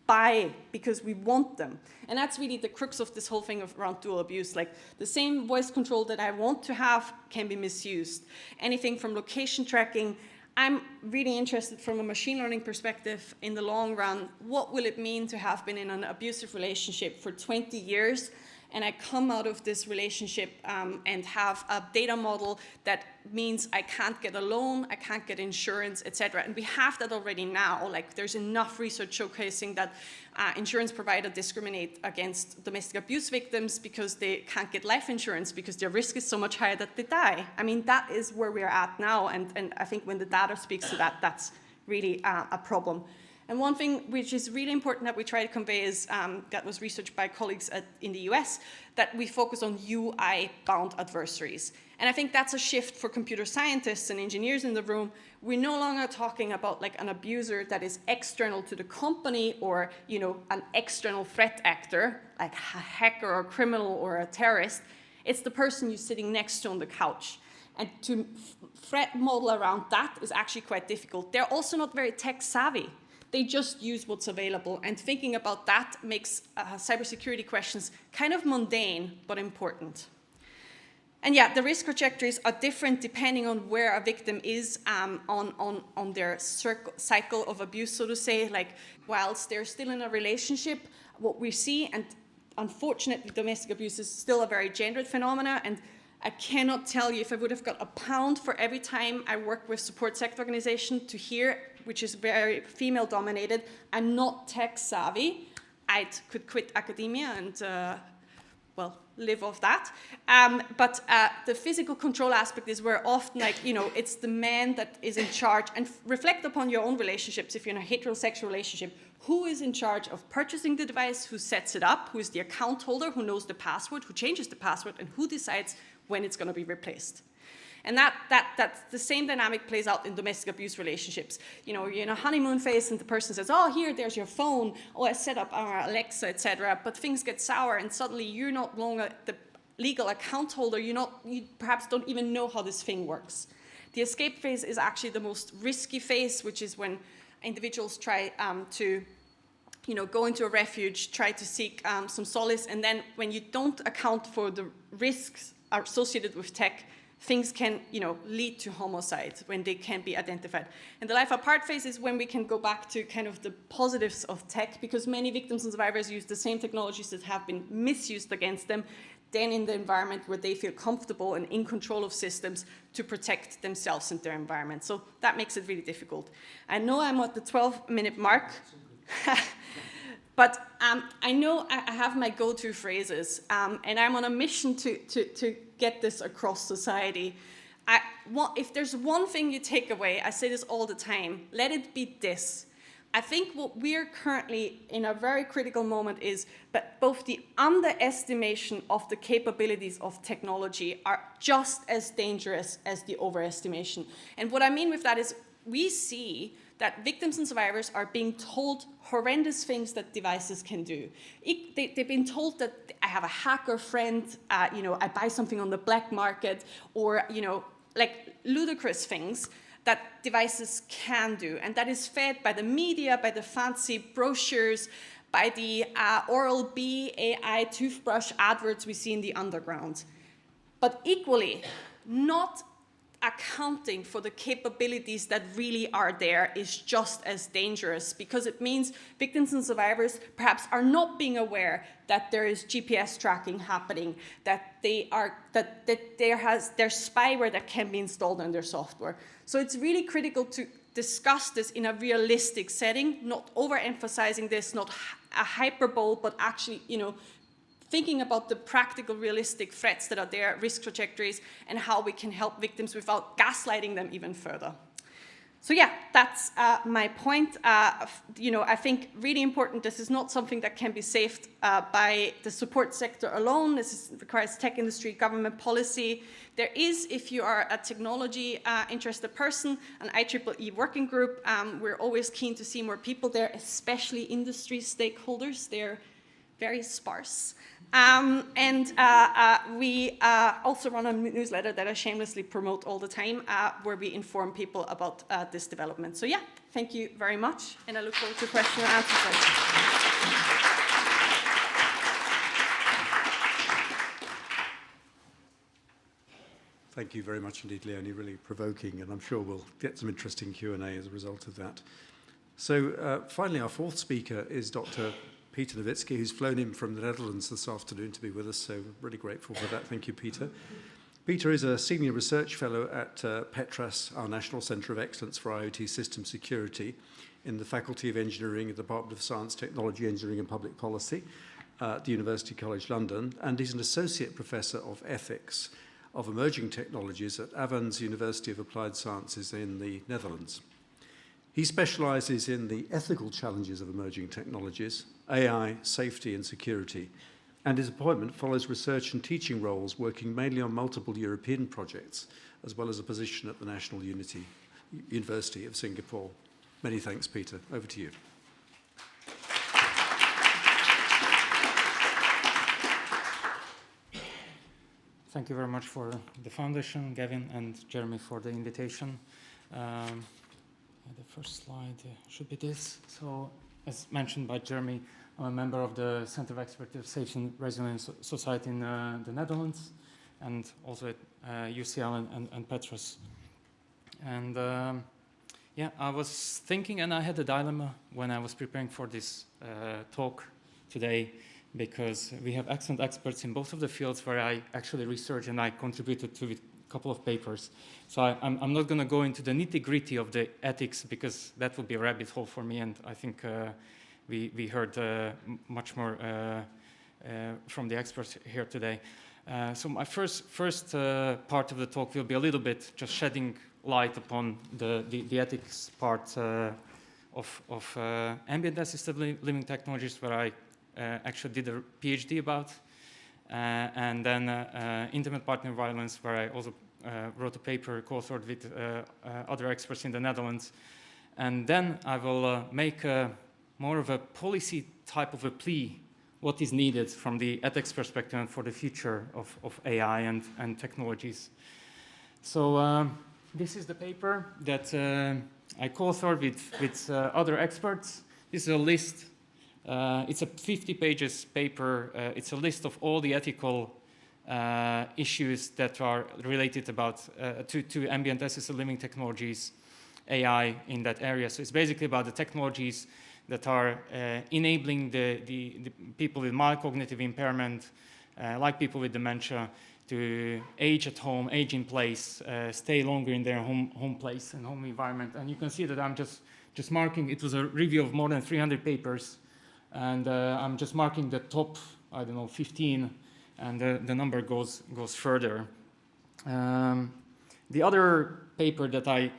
buy because we want them. And that's really the crux of this whole thing around dual abuse. Like the same voice control that I want to have can be misused. Anything from location tracking. I'm really interested from a machine learning perspective in the long run, what will it mean to have been in an abusive relationship for 20 years and I come out of this relationship and have a data model that means I can't get a loan, I can't get insurance, etc. And we have that already now. Like there's enough research showcasing that insurance providers discriminate against domestic abuse victims because they can't get life insurance because their risk is so much higher that they die. I mean, that is where we're at now. And I think when the data speaks to that, that's really a problem. And one thing which is really important that we try to convey is, that was researched by colleagues in the US, that we focus on UI-bound adversaries. And I think that's a shift for computer scientists and engineers in the room. We're no longer talking about like an abuser that is external to the company or an external threat actor, like a hacker or a criminal or a terrorist. It's the person you're sitting next to on the couch. And to threat model around that is actually quite difficult. They're also not very tech savvy. They just use what's available, and thinking about that makes cybersecurity questions kind of mundane, but important. And yeah, the risk trajectories are different depending on where a victim is on their cycle of abuse, so to say. Like, whilst they're still in a relationship, what we see, and unfortunately domestic abuse is still a very gendered phenomena, and I cannot tell you if I would have got £1 for every time I work with support sector organization to hear, which is very female dominated, I'm not tech savvy. I could quit academia and, live off that. But the physical control aspect is where often, it's the man that is in charge, and reflect upon your own relationships. If you're in a heterosexual relationship, who is in charge of purchasing the device, who sets it up, who is the account holder, who knows the password, who changes the password, and who decides when it's going to be replaced. And that's the same dynamic plays out in domestic abuse relationships. You're in a honeymoon phase and the person says, oh, there's your phone. Oh, I set up our Alexa, etc. But things get sour and suddenly you're not longer the legal account holder. You perhaps don't even know how this thing works. The escape phase is actually the most risky phase, which is when individuals try to go into a refuge, try to seek some solace. And then when you don't account for the risks associated with tech, things can, lead to homicide when they can be identified. And the life apart phase is when we can go back to kind of the positives of tech, because many victims and survivors use the same technologies that have been misused against them, then in the environment where they feel comfortable and in control of systems to protect themselves and their environment. So that makes it really difficult. I know I'm at the 12-minute mark. But I know I have my go-to phrases, and I'm on a mission to get this across society. If there's one thing you take away, I say this all the time, let it be this. I think what we're currently in a very critical moment is that both the underestimation of the capabilities of technology are just as dangerous as the overestimation. And what I mean with that is we see that victims and survivors are being told horrendous things that devices can do. They've been told that I have a hacker friend, I buy something on the black market, or like ludicrous things that devices can do. And that is fed by the media, by the fancy brochures, by the Oral-B AI toothbrush adverts we see in the underground. But equally, not accounting for the capabilities that really are there is just as dangerous, because it means victims and survivors perhaps are not being aware that there is GPS tracking happening, that there's spyware that can be installed on their software. So it's really critical to discuss this in a realistic setting, not overemphasizing this, not a hyperbole, but actually, thinking about the practical, realistic threats that are there, risk trajectories, and how we can help victims without gaslighting them even further. So yeah, that's my point. I think really important, this is not something that can be saved by the support sector alone. This requires tech industry, government policy. There is, if you are a technology interested person, an IEEE working group. We're always keen to see more people there, especially industry stakeholders. They're very sparse. We also run a newsletter that I shamelessly promote all the time, where we inform people about this development. So yeah, thank you very much, and I look forward to question and answer sessions. Thank you very much indeed, Leonie, really provoking, and I'm sure we'll get some interesting Q&A as a result of that. So finally, our fourth speaker is Dr. Peter Novitzky, who's flown in from the Netherlands this afternoon to be with us, so really grateful for that. Thank you, Peter. Peter is a senior research fellow at PETRAS, our National Centre of Excellence for IoT System Security, in the Faculty of Engineering at the Department of Science, Technology, Engineering and Public Policy at the University College London, and he's an associate professor of ethics of emerging technologies at Avans University of Applied Sciences in the Netherlands. He specializes in the ethical challenges of emerging technologies, AI, safety and security, and his appointment follows research and teaching roles working mainly on multiple European projects, as well as a position at the National University of Singapore. Many thanks, Peter. Over to you. Thank you very much for the foundation, Gavin and Jeremy, for the invitation. The first slide should be this. So, as mentioned by Jeremy, I'm a member of the Center of Expertise Safety and Resilience Society in the Netherlands, and also at UCL and PETRAS. And yeah, I was thinking, and I had a dilemma when I was preparing for this talk today, because we have excellent experts in both of the fields where I actually researched and I contributed to a couple of papers. So I'm not going to go into the nitty-gritty of the ethics, because that would be a rabbit hole for me, and I think we heard much more from the experts here today. So my first part of the talk will be a little bit just shedding light upon the ethics part of ambient assisted living technologies, where I actually did a PhD about, and then intimate partner violence, where I also wrote a paper, co-authored with other experts in the Netherlands. And then I will make more of a policy type of a plea, what is needed from the ethics perspective and for the future of AI and technologies. So this is the paper that I co-authored with other experts. This is a list. It's a 50 pages paper. It's a list of all the ethical issues that are related to ambient assisted living technologies, AI in that area. So it's basically about the technologies that are enabling the people with mild cognitive impairment, like people with dementia, to age at home, age in place, stay longer in their home place and home environment. And you can see that I'm just marking, it was a review of more than 300 papers, and I'm just marking the top, 15, and the number goes further. The other paper that I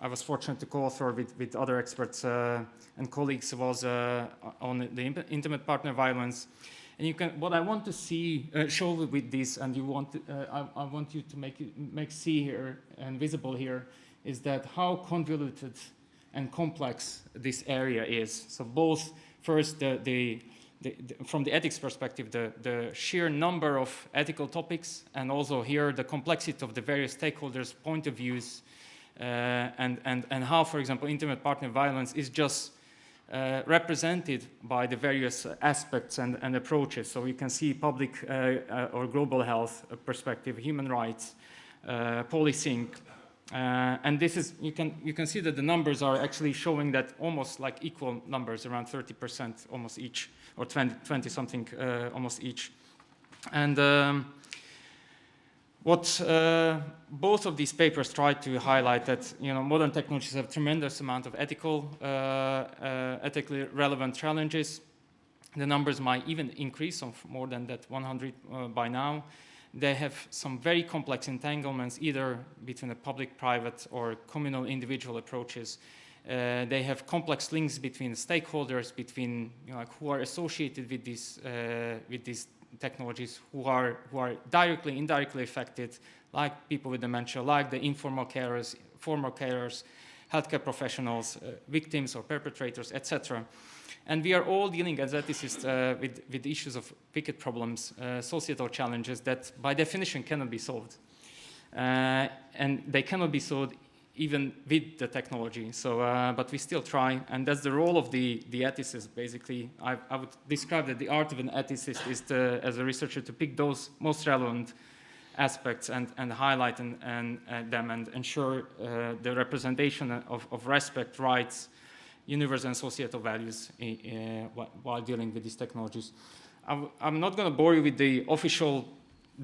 was fortunate to co-author with other experts and colleagues was on the intimate partner violence. And what I want to show with this, and I want you to make see here and visible here, is that how convoluted and complex this area is. So both, first, from the ethics perspective, the sheer number of ethical topics, and also here the complexity of the various stakeholders' point of views, and how, for example, intimate partner violence is just represented by the various aspects and approaches. So you can see public or global health perspective, human rights, policing, and this is, you can see that the numbers are actually showing that almost like equal numbers, around 30% almost each, or 20 something almost each. And what both of these papers try to highlight, that modern technologies have tremendous amount of ethically relevant challenges. The numbers might even increase of more than that 100 by now. They have some very complex entanglements, either between the public, private, or communal individual approaches. They have complex links between stakeholders, between who are associated with these technologies, who are directly, indirectly affected, like people with dementia, like the informal carers, former carers, healthcare professionals, victims or perpetrators, etc. And we are all dealing as ethicists with issues of wicked problems, societal challenges that by definition cannot be solved. And they cannot be solved even with the technology. So, but we still try, and that's the role of the ethicist, basically. I would describe that the art of an ethicist is as a researcher, to pick those most relevant aspects and highlight them and ensure the representation of respect, rights, universal and societal values while dealing with these technologies. I'm not going to bore you with the official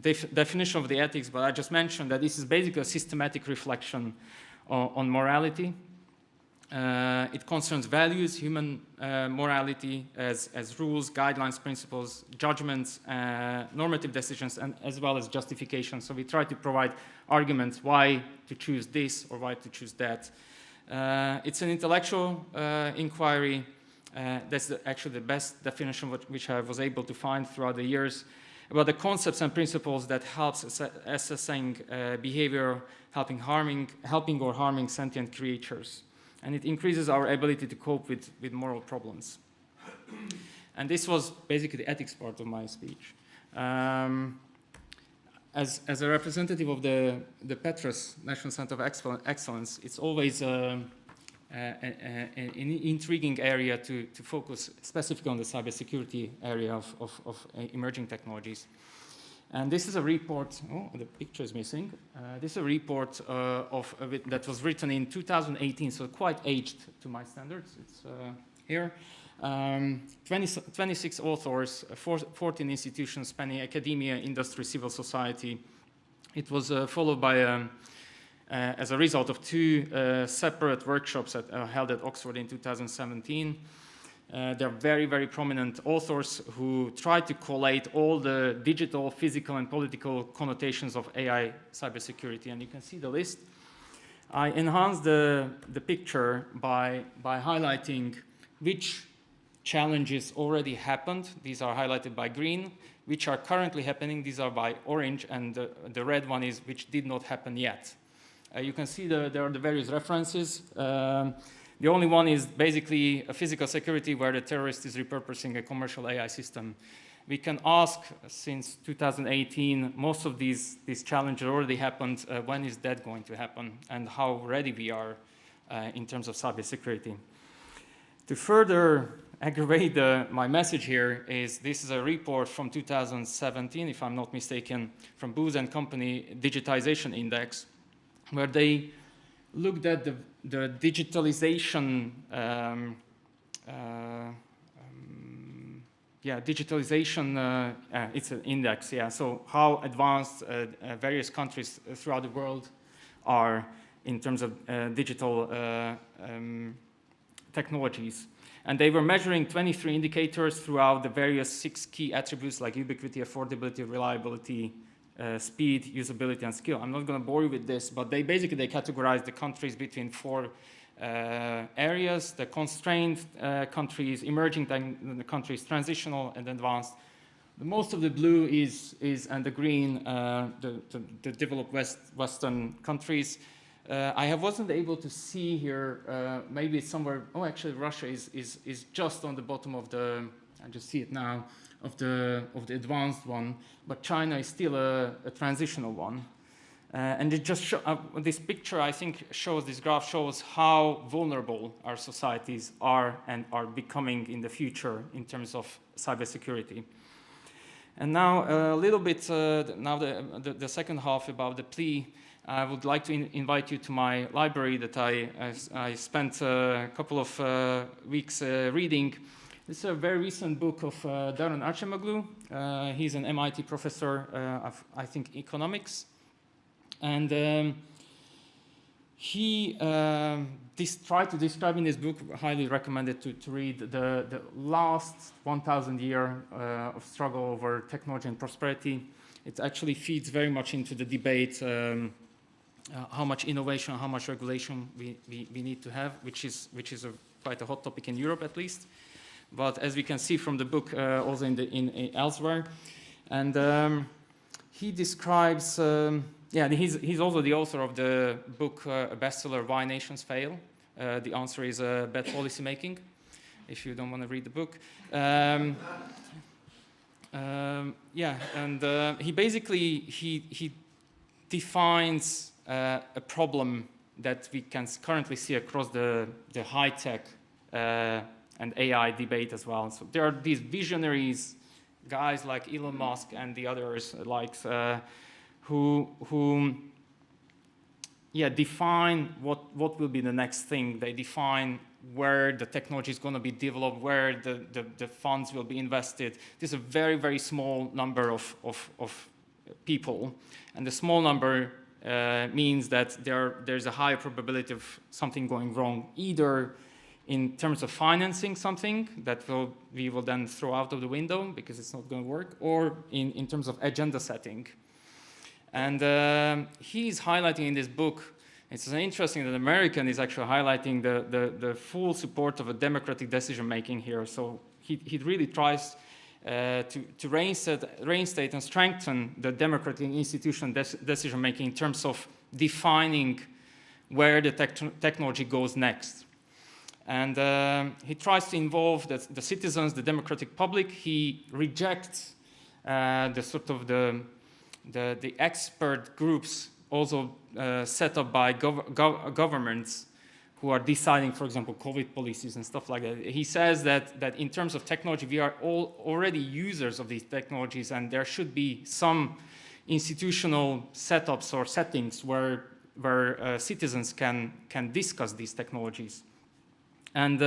definition of the ethics, but I just mentioned that this is basically a systematic reflection on morality. It concerns values, human morality as rules, guidelines, principles, judgments, normative decisions, and as well as justification. So we try to provide arguments why to choose this or why to choose that. It's an intellectual inquiry. That's actually the best definition which I was able to find throughout the years, about the concepts and principles that helps assessing behavior, helping or harming sentient creatures. And it increases our ability to cope with moral problems. And this was basically the ethics part of my speech. As a representative of the PETRAS, National Center of Excellence, it's always an intriguing area to focus specifically on the cybersecurity area of emerging technologies. And this is a report, the picture is missing. This is a report that was written in 2018, so quite aged to my standards. It's here. 26 authors, 14 institutions spanning academia, industry, civil society. It was followed by, as a result of 2 separate workshops held at Oxford in 2017. They're very, very prominent authors who tried to collate all the digital, physical, and political connotations of AI cybersecurity. And you can see the list. I enhanced the picture by highlighting which challenges already happened. These are highlighted by green. Which are currently happening. These are by orange. And the red one is which did not happen yet. You can see there are the various references. The only one is basically a physical security where the terrorist is repurposing a commercial AI system. We can ask, since 2018, most of these challenges already happened. When is that going to happen? And how ready we are in terms of cybersecurity. To further aggravate my message here is this is a report from 2017, if I'm not mistaken, from Booz and Company Digitization Index, where they looked at the digitalization it's an index, so how advanced various countries throughout the world are in terms of digital technologies. And they were measuring 23 indicators throughout the various 6 key attributes like ubiquity, affordability, reliability, speed, usability, and skill. I'm not going to bore you with this, but they categorized the countries between 4 areas: the constrained countries, emerging countries, transitional, and advanced. The most of the blue is and the green, the developed Western countries. I wasn't able to see here. Maybe it's somewhere. Oh, actually, Russia is just on the bottom of the. I just see it now of the advanced one, but China is still a transitional one. And it just this picture, I think, this graph shows how vulnerable our societies are and are becoming in the future in terms of cybersecurity. And now a little bit, now the second half about the plea. I would like to invite you to my library that I spent a couple of weeks reading. This is a very recent book of Daron Archimoglu. He's an MIT professor of, I think, economics. And he tried to describe in this book, highly recommended to read, the last 1,000 years of struggle over technology and prosperity. It actually feeds very much into the debate how much innovation, how much regulation we need to have, which is quite a hot topic in Europe at least. But as we can see from the book, also in elsewhere. And he describes, he's also the author of the book, a bestseller, Why Nations Fail. The answer is bad policy making, if you don't want to read the book. He basically, he defines a problem that we can currently see across the high-tech and AI debate as well. So there are these visionaries, guys like Elon Musk and the others who define what will be the next thing. They define where the technology is going to be developed, where the funds will be invested. There's a very, very small number of people, and the small number means that there's a high probability of something going wrong, either in terms of financing something that we will then throw out of the window because it's not going to work, or in terms of agenda setting. And he's highlighting in this book, it's interesting that American is actually highlighting the full support of a democratic decision-making here. So he really tries to reinstate and strengthen the democratic institution decision-making in terms of defining where the technology goes next. And he tries to involve the citizens, the democratic public. He rejects the expert groups also set up by governments who are deciding, for example, COVID policies and stuff like that. He says that in terms of technology, we are all already users of these technologies, and there should be some institutional setups or settings where citizens can discuss these technologies. And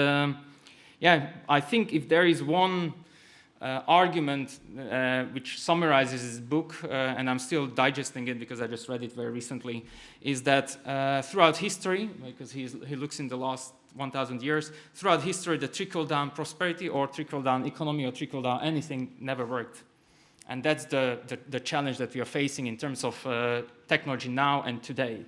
I think if there is one argument which summarizes his book, and I'm still digesting it because I just read it very recently, is that throughout history, because he looks in the last 1,000 years, throughout history, the trickle-down prosperity or trickle-down economy or trickle-down anything never worked. And that's the challenge that we are facing in terms of technology now and today.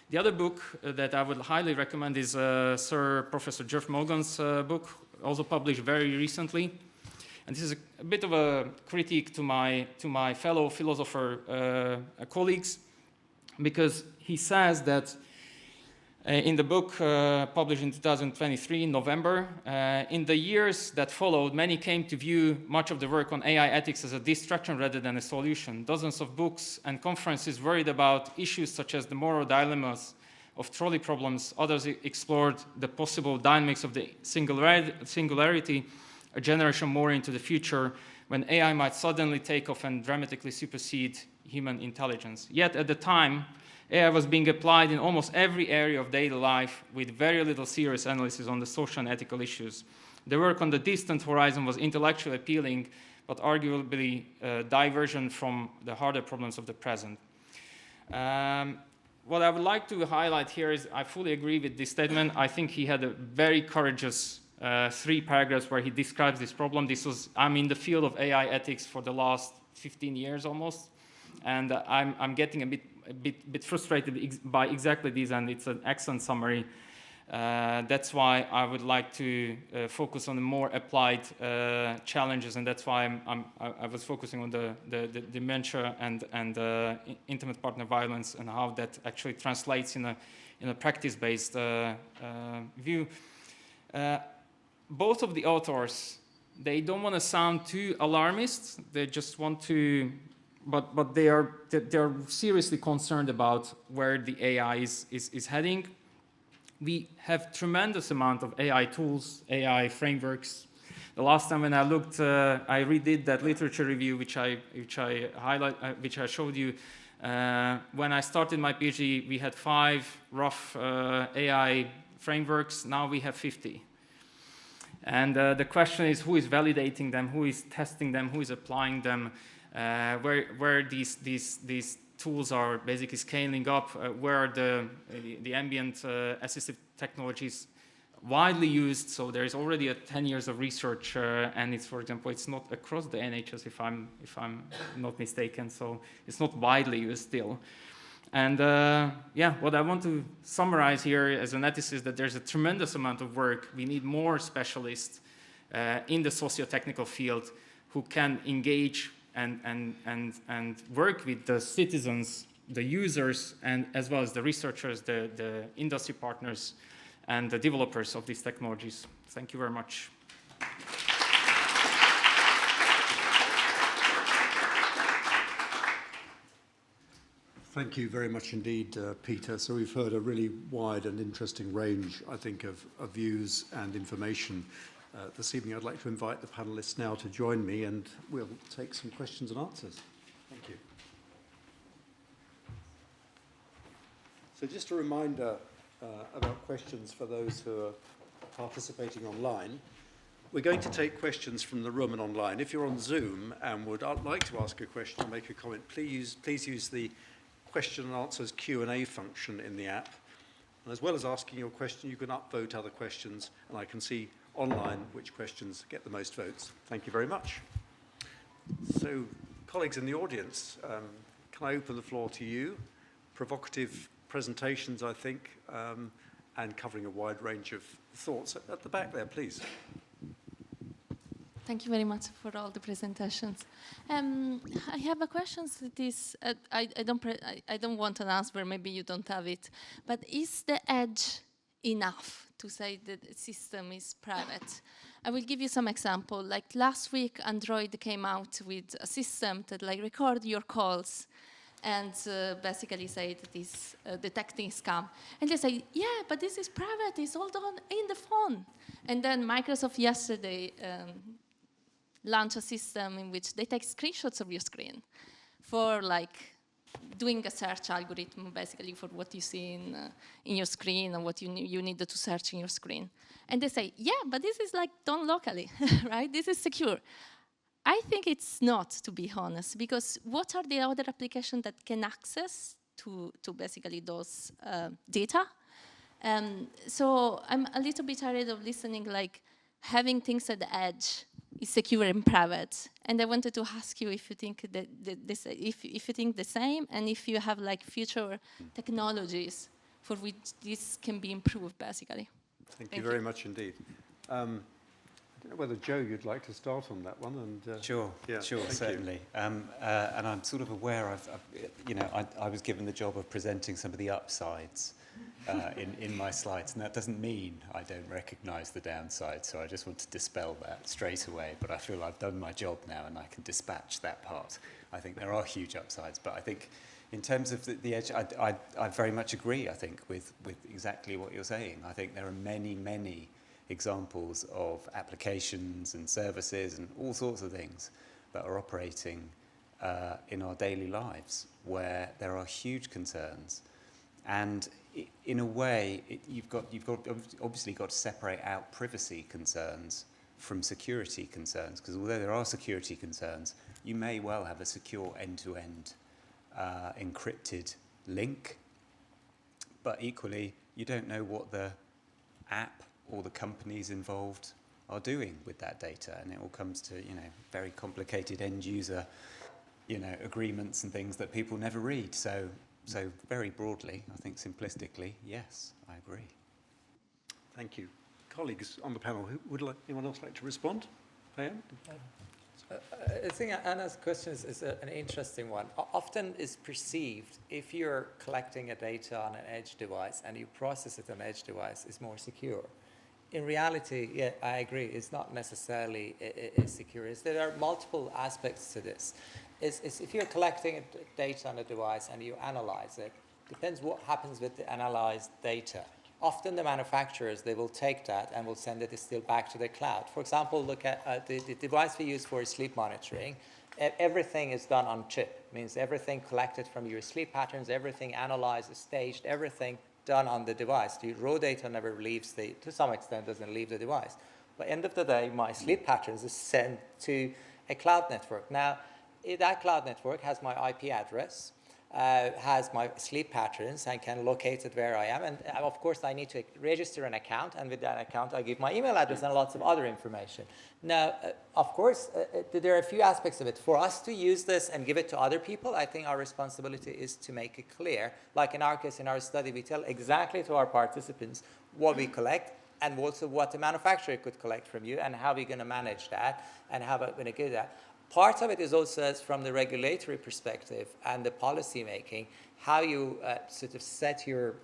The other book that I would highly recommend is Sir Professor Geoff Morgan's book, also published very recently. And this is a bit of a critique to my fellow philosopher colleagues, because he says that in the book published in 2023 in November, in the years that followed, many came to view much of the work on AI ethics as a distraction rather than a solution. Dozens of books and conferences worried about issues such as the moral dilemmas of trolley problems. Others explored the possible dynamics of the singularity a generation more into the future, when AI might suddenly take off and dramatically supersede human intelligence. Yet at the time, AI was being applied in almost every area of daily life with very little serious analysis on the social and ethical issues. The work on the distant horizon was intellectually appealing, but arguably diversion from the harder problems of the present. What I would like to highlight here is I fully agree with this statement. I think he had a very courageous 3 paragraphs where he describes this problem. I'm in the field of AI ethics for the last 15 years almost, and I'm getting a bit frustrated by exactly this, and it's an excellent summary. That's why I would like to focus on the more applied challenges, and that's why I was focusing on the dementia and intimate partner violence and how that actually translates in a practice-based view. Both of the authors, they don't want to sound too alarmist. They just want to, but they are seriously concerned about where the AI is heading. We have tremendous amount of AI tools, AI frameworks. The last time when I looked, I redid that literature review, which I showed you. When I started my PhD, we had 5 rough AI frameworks. Now we have 50. And the question is, who is validating them? Who is testing them? Who is applying them? Where these tools are basically scaling up, where are the ambient assistive technologies widely used. So there is already 10 years of research, and it's, for example, it's not across the NHS if I'm not mistaken. So it's not widely used still. And what I want to summarize here as an ethicist is that there's a tremendous amount of work. We need more specialists in the socio-technical field who can engage and work with the citizens, the users, and as well as the researchers, the industry partners, and the developers of these technologies. Thank you very much. Thank you very much indeed, Peter. So we've heard a really wide and interesting range, I think, of views and information. This evening, I'd like to invite the panelists now to join me, and we'll take some questions and answers. Thank you. So just a reminder about questions for those who are participating online. We're going to take questions from the room and online. If you're on Zoom and would like to ask a question or make a comment, please use the question and answers Q&A function in the app. And as well as asking your question, you can upvote other questions, and I can see online which questions get the most votes. Thank you very much. So, colleagues in the audience, can I open the floor to you? Provocative presentations, I think, and covering a wide range of thoughts. At the back there, please. Thank you very much for all the presentations. I have a question that is, I don't want an answer, maybe you don't have it, but is the edge enough to say that the system is private? I will give you some example. Like last week, Android came out with a system that like record your calls and basically say that is detecting scam. And they say, yeah, but this is private, it's all done in the phone. And then Microsoft yesterday launch a system in which they take screenshots of your screen for like doing a search algorithm basically for what you see in your screen and what you need to search in your screen. And they say, yeah, but this is like done locally, right? This is secure. I think it's not, to be honest, because what are the other applications that can access to basically those data? So I'm a little bit tired of listening like having things at the edge is secure and private, and I wanted to ask you if you think that if you think the same, and if you have like future technologies for which this can be improved, basically. Thank you very much indeed. I don't know whether Joe, you'd like to start on that one, and sure, certainly. And I'm sort of aware I was given the job of presenting some of the upsides in my slides, and that doesn't mean I don't recognise the downside, so I just want to dispel that straight away, but I feel I've done my job now and I can dispatch that part I think there are huge upsides. But I think in terms of the edge, I very much agree, I think, with exactly what you're saying. I think there are many examples of applications and services and all sorts of things that are operating in our daily lives where there are huge concerns. And in a way, you've obviously got to separate out privacy concerns from security concerns, because although there are security concerns, you may well have a secure end-to-end encrypted link, but equally, you don't know what the app or the companies involved are doing with that data, and it all comes to, very complicated end-user, agreements and things that people never read. So very broadly, I think simplistically, yes, I agree. Thank you. Colleagues on the panel, anyone else like to respond? Payam? I think Anna's question is an interesting one. Often is perceived if you're collecting a data on an edge device and you process it on an edge device, is more secure. In reality, yeah, I agree, it's not necessarily secure. There are multiple aspects to this. If you're collecting data on a device and you analyze it, depends what happens with the analyzed data. Often the manufacturers, they will take that and will send it still back to the cloud. For example, look at the device we use for sleep monitoring. Everything is done on chip. Means everything collected from your sleep patterns, everything analyzed, staged, everything done on the device. The raw data never leaves to some extent, doesn't leave the device. But end of the day, my sleep patterns is sent to a cloud network. Now, that cloud network has my IP address, has my sleep patterns, and can locate it where I am. And of course, I need to register an account, and with that account, I give my email address and lots of other information. Now, of course, there are a few aspects of it. For us to use this and give it to other people, I think our responsibility is to make it clear. Like in our case, in our study, we tell exactly to our participants what we collect, and also what the manufacturer could collect from you, and how we're going to manage that, and how we're going to do that. Part of it is also from the regulatory perspective and the policy making, how you sort of set your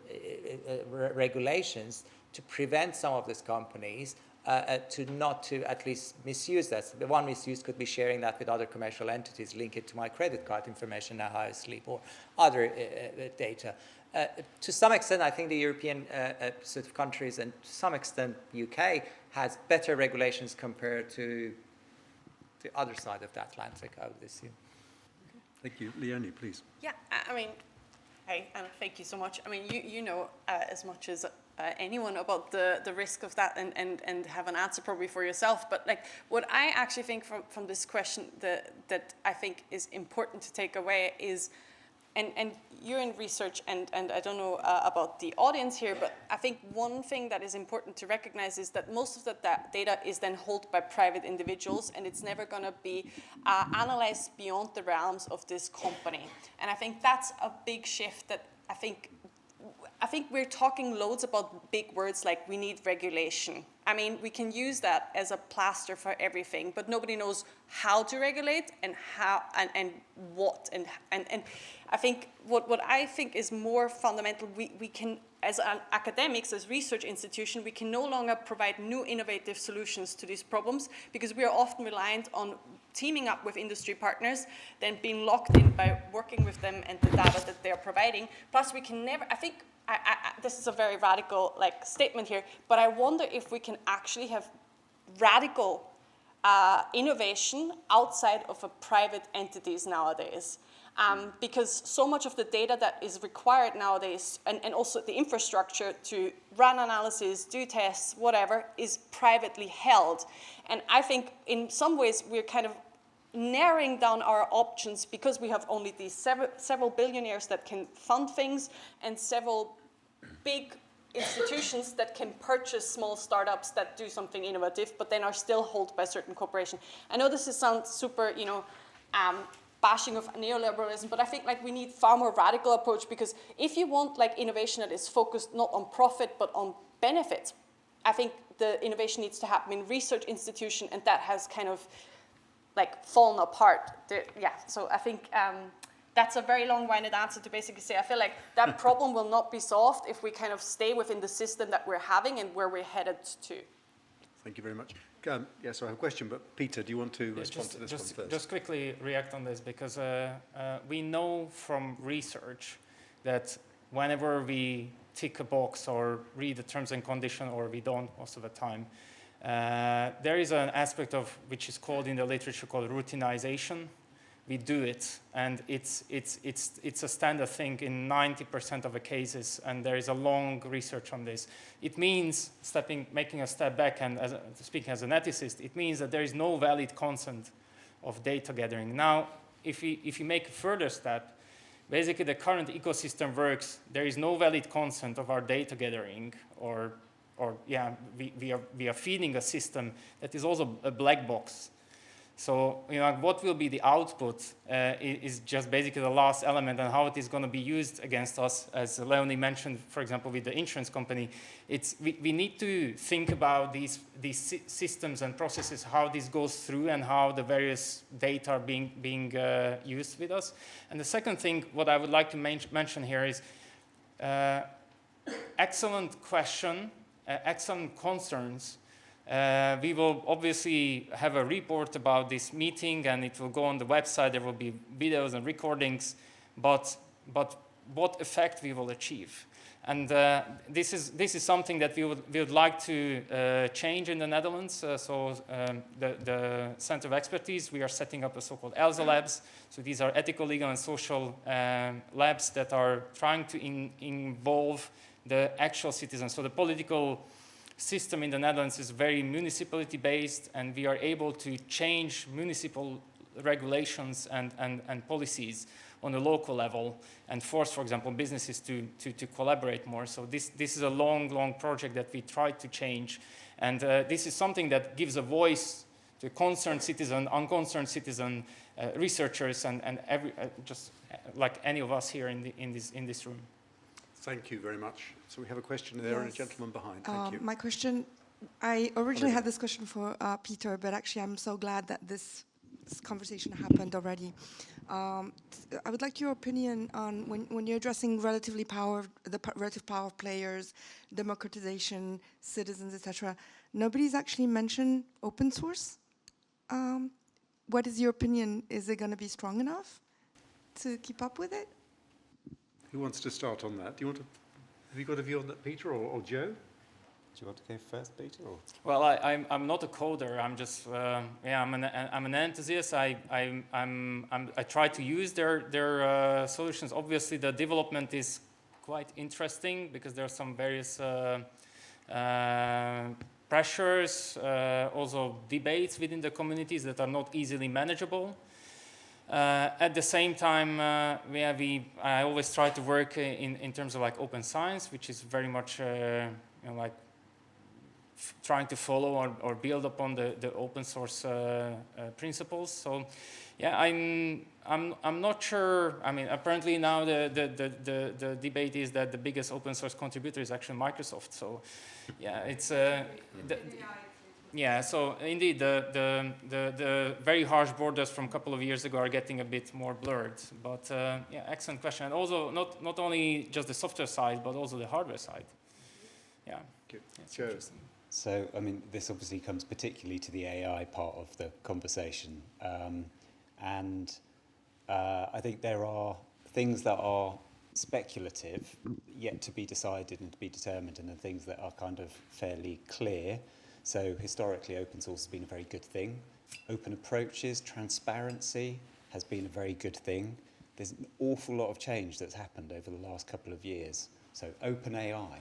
regulations to prevent some of these companies to at least misuse that. So the one misuse could be sharing that with other commercial entities, link it to my credit card information, now how I sleep, or other data. To some extent, I think the European sort of countries, and to some extent UK, has better regulations compared to the other side of the Atlantic, I would assume. Thank you. Leonie, please. Yeah, I mean, hey, and thank you so much. I mean, you know as much as anyone about the risk of that, and have an answer probably for yourself. But like, what I actually think from this question that I think is important to take away is, and you're in research, and I don't know about the audience here, but I think one thing that is important to recognize is that most of that data is then held by private individuals, and it's never going to be analyzed beyond the realms of this company. And I think that's a big shift that I think we're talking loads about big words like we need regulation. I mean, we can use that as a plaster for everything, but nobody knows how to regulate and how and what. And I think what I think is more fundamental, we can, as academics, as research institution, we can no longer provide new innovative solutions to these problems, because we are often reliant on teaming up with industry partners, then being locked in by working with them and the data that they're providing. Plus, we can never, I think, this is a very radical statement here, but I wonder if we can actually have radical innovation outside of private entities nowadays. Because so much of the data that is required nowadays, and also the infrastructure to run analysis, do tests, whatever, is privately held. And I think in some ways we're kind of narrowing down our options because we have only these several billionaires that can fund things, and several big institutions that can purchase small startups that do something innovative, but then are still held by certain corporations. I know this sounds super, bashing of neoliberalism, but I think we need far more radical approach, because if you want innovation that is focused not on profit but on benefits, I think the innovation needs to happen in research institution, and that has kind of fallen apart. So I think that's a very long-winded answer to basically say I feel like that problem will not be solved if we kind of stay within the system that we're having and where we're headed to. Thank you very much. Yes, I have a question, but Peter, do you want to respond to this one first? Just quickly react on this, because we know from research that whenever we tick a box or read the terms and conditions, or we don't most of the time, there is an aspect of which is called in the literature called routinization. We do it, and it's a standard thing in 90% of the cases, and there is a long research on this. It means making a step back, and speaking as an ethicist, it means that there is no valid consent of data gathering. Now, if you make a further step, basically the current ecosystem works. There is no valid consent of our data gathering, we are feeding a system that is also a black box. So, what will be the output is just basically the last element, and how it is going to be used against us, as Leonie mentioned, for example, with the insurance company. We need to think about these systems and processes, how this goes through, and how the various data are being used with us. And the second thing, what I would like to mention here is excellent question, excellent concerns. We will obviously have a report about this meeting, and it will go on the website. There will be videos and recordings, but what effect we will achieve. And this is something that we would like to change in the Netherlands. The Center of Expertise, we are setting up a so-called ELSA labs. So these are ethical, legal, and social labs that are trying to involve the actual citizens. So the political system in the Netherlands is very municipality-based, and we are able to change municipal regulations and policies on a local level, and force, for example, businesses to collaborate more. So this is a long project that we try to change, and this is something that gives a voice to concerned citizen, unconcerned citizen, researchers, and just like any of us here in this room. Thank you very much. So we have a question there, and a gentleman behind. Thank you. My question, I originally had this question for Peter, but actually I'm so glad that this conversation happened already. I would like your opinion on when you're addressing the relative power of players, democratization, citizens, etc. Nobody's actually mentioned open source. What is your opinion? Is it going to be strong enough to keep up with it? Who wants to start on that? Have you got a view on that, Peter, or Joe? Do you want to go first, Peter? Or? Well, I'm not a coder. I'm just I'm an enthusiast. I try to use their solutions. Obviously, the development is quite interesting because there are some various pressures, also debates within the communities that are not easily manageable. At the same time, I always try to work in terms of like open science, which is very much like trying to follow or build upon the open source principles. So, yeah, I'm not sure. I mean, apparently now the debate is that the biggest open source contributor is actually Microsoft. So, yeah, it's yeah, so indeed, the very harsh borders from a couple of years ago are getting a bit more blurred. But yeah, excellent question. And also, not only just the software side, but also the hardware side. Yeah, it's interesting. So, I mean, this obviously comes particularly to the AI part of the conversation. And I think there are things that are speculative, yet to be decided and to be determined, and then things that are kind of fairly clear. So historically, open source has been a very good thing. Open approaches, transparency has been a very good thing. There's an awful lot of change that's happened over the last couple of years. So OpenAI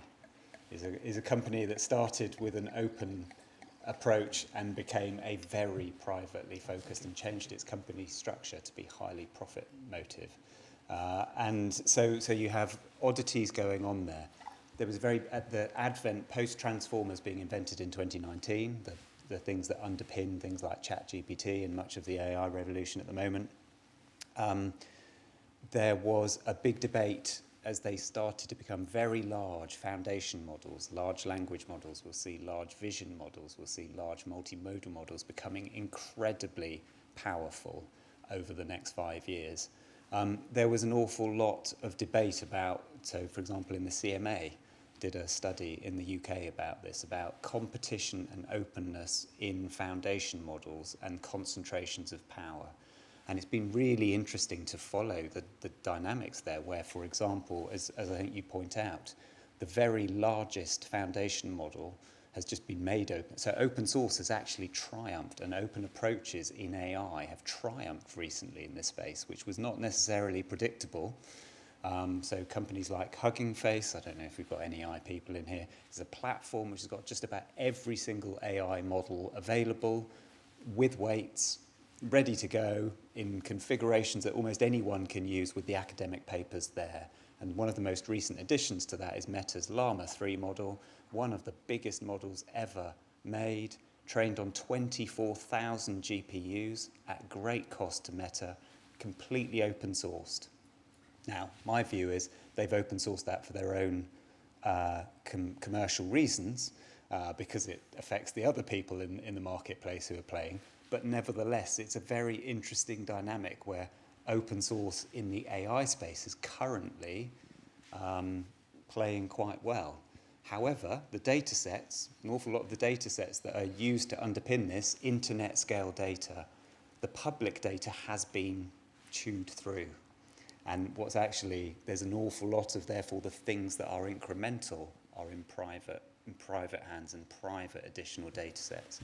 is a company that started with an open approach and became a very privately focused and changed its company structure to be highly profit motive. And so you have oddities going on there. There was at the advent, post-transformers being invented in 2019, the things that underpin things like ChatGPT and much of the AI revolution at the moment. There was a big debate as they started to become very large foundation models, large language models. We'll see large vision models. We'll see large multimodal models becoming incredibly powerful over the next 5 years. There was an awful lot of debate about, so for example, in the CMA, did a study in the UK about this, about competition and openness in foundation models and concentrations of power. And it's been really interesting to follow the dynamics there, where, for example, as I think you point out, the very largest foundation model has just been made open. So open source has actually triumphed, and open approaches in AI have triumphed recently in this space, which was not necessarily predictable. So companies like Hugging Face, I don't know if we've got any AI people in here, is a platform which has got just about every single AI model available with weights, ready to go in configurations that almost anyone can use with the academic papers there. And one of the most recent additions to that is Meta's Llama 3 model, one of the biggest models ever made, trained on 24,000 GPUs at great cost to Meta, completely open sourced. Now, my view is they've open sourced that for their own commercial reasons, because it affects the other people in the marketplace who are playing. But nevertheless, it's a very interesting dynamic where open source in the AI space is currently playing quite well. However, the data sets, an awful lot of the data sets that are used to underpin this, internet scale data, the public data has been chewed through. And what's actually, there's an awful lot of, therefore, the things that are incremental are in private hands and private additional data sets.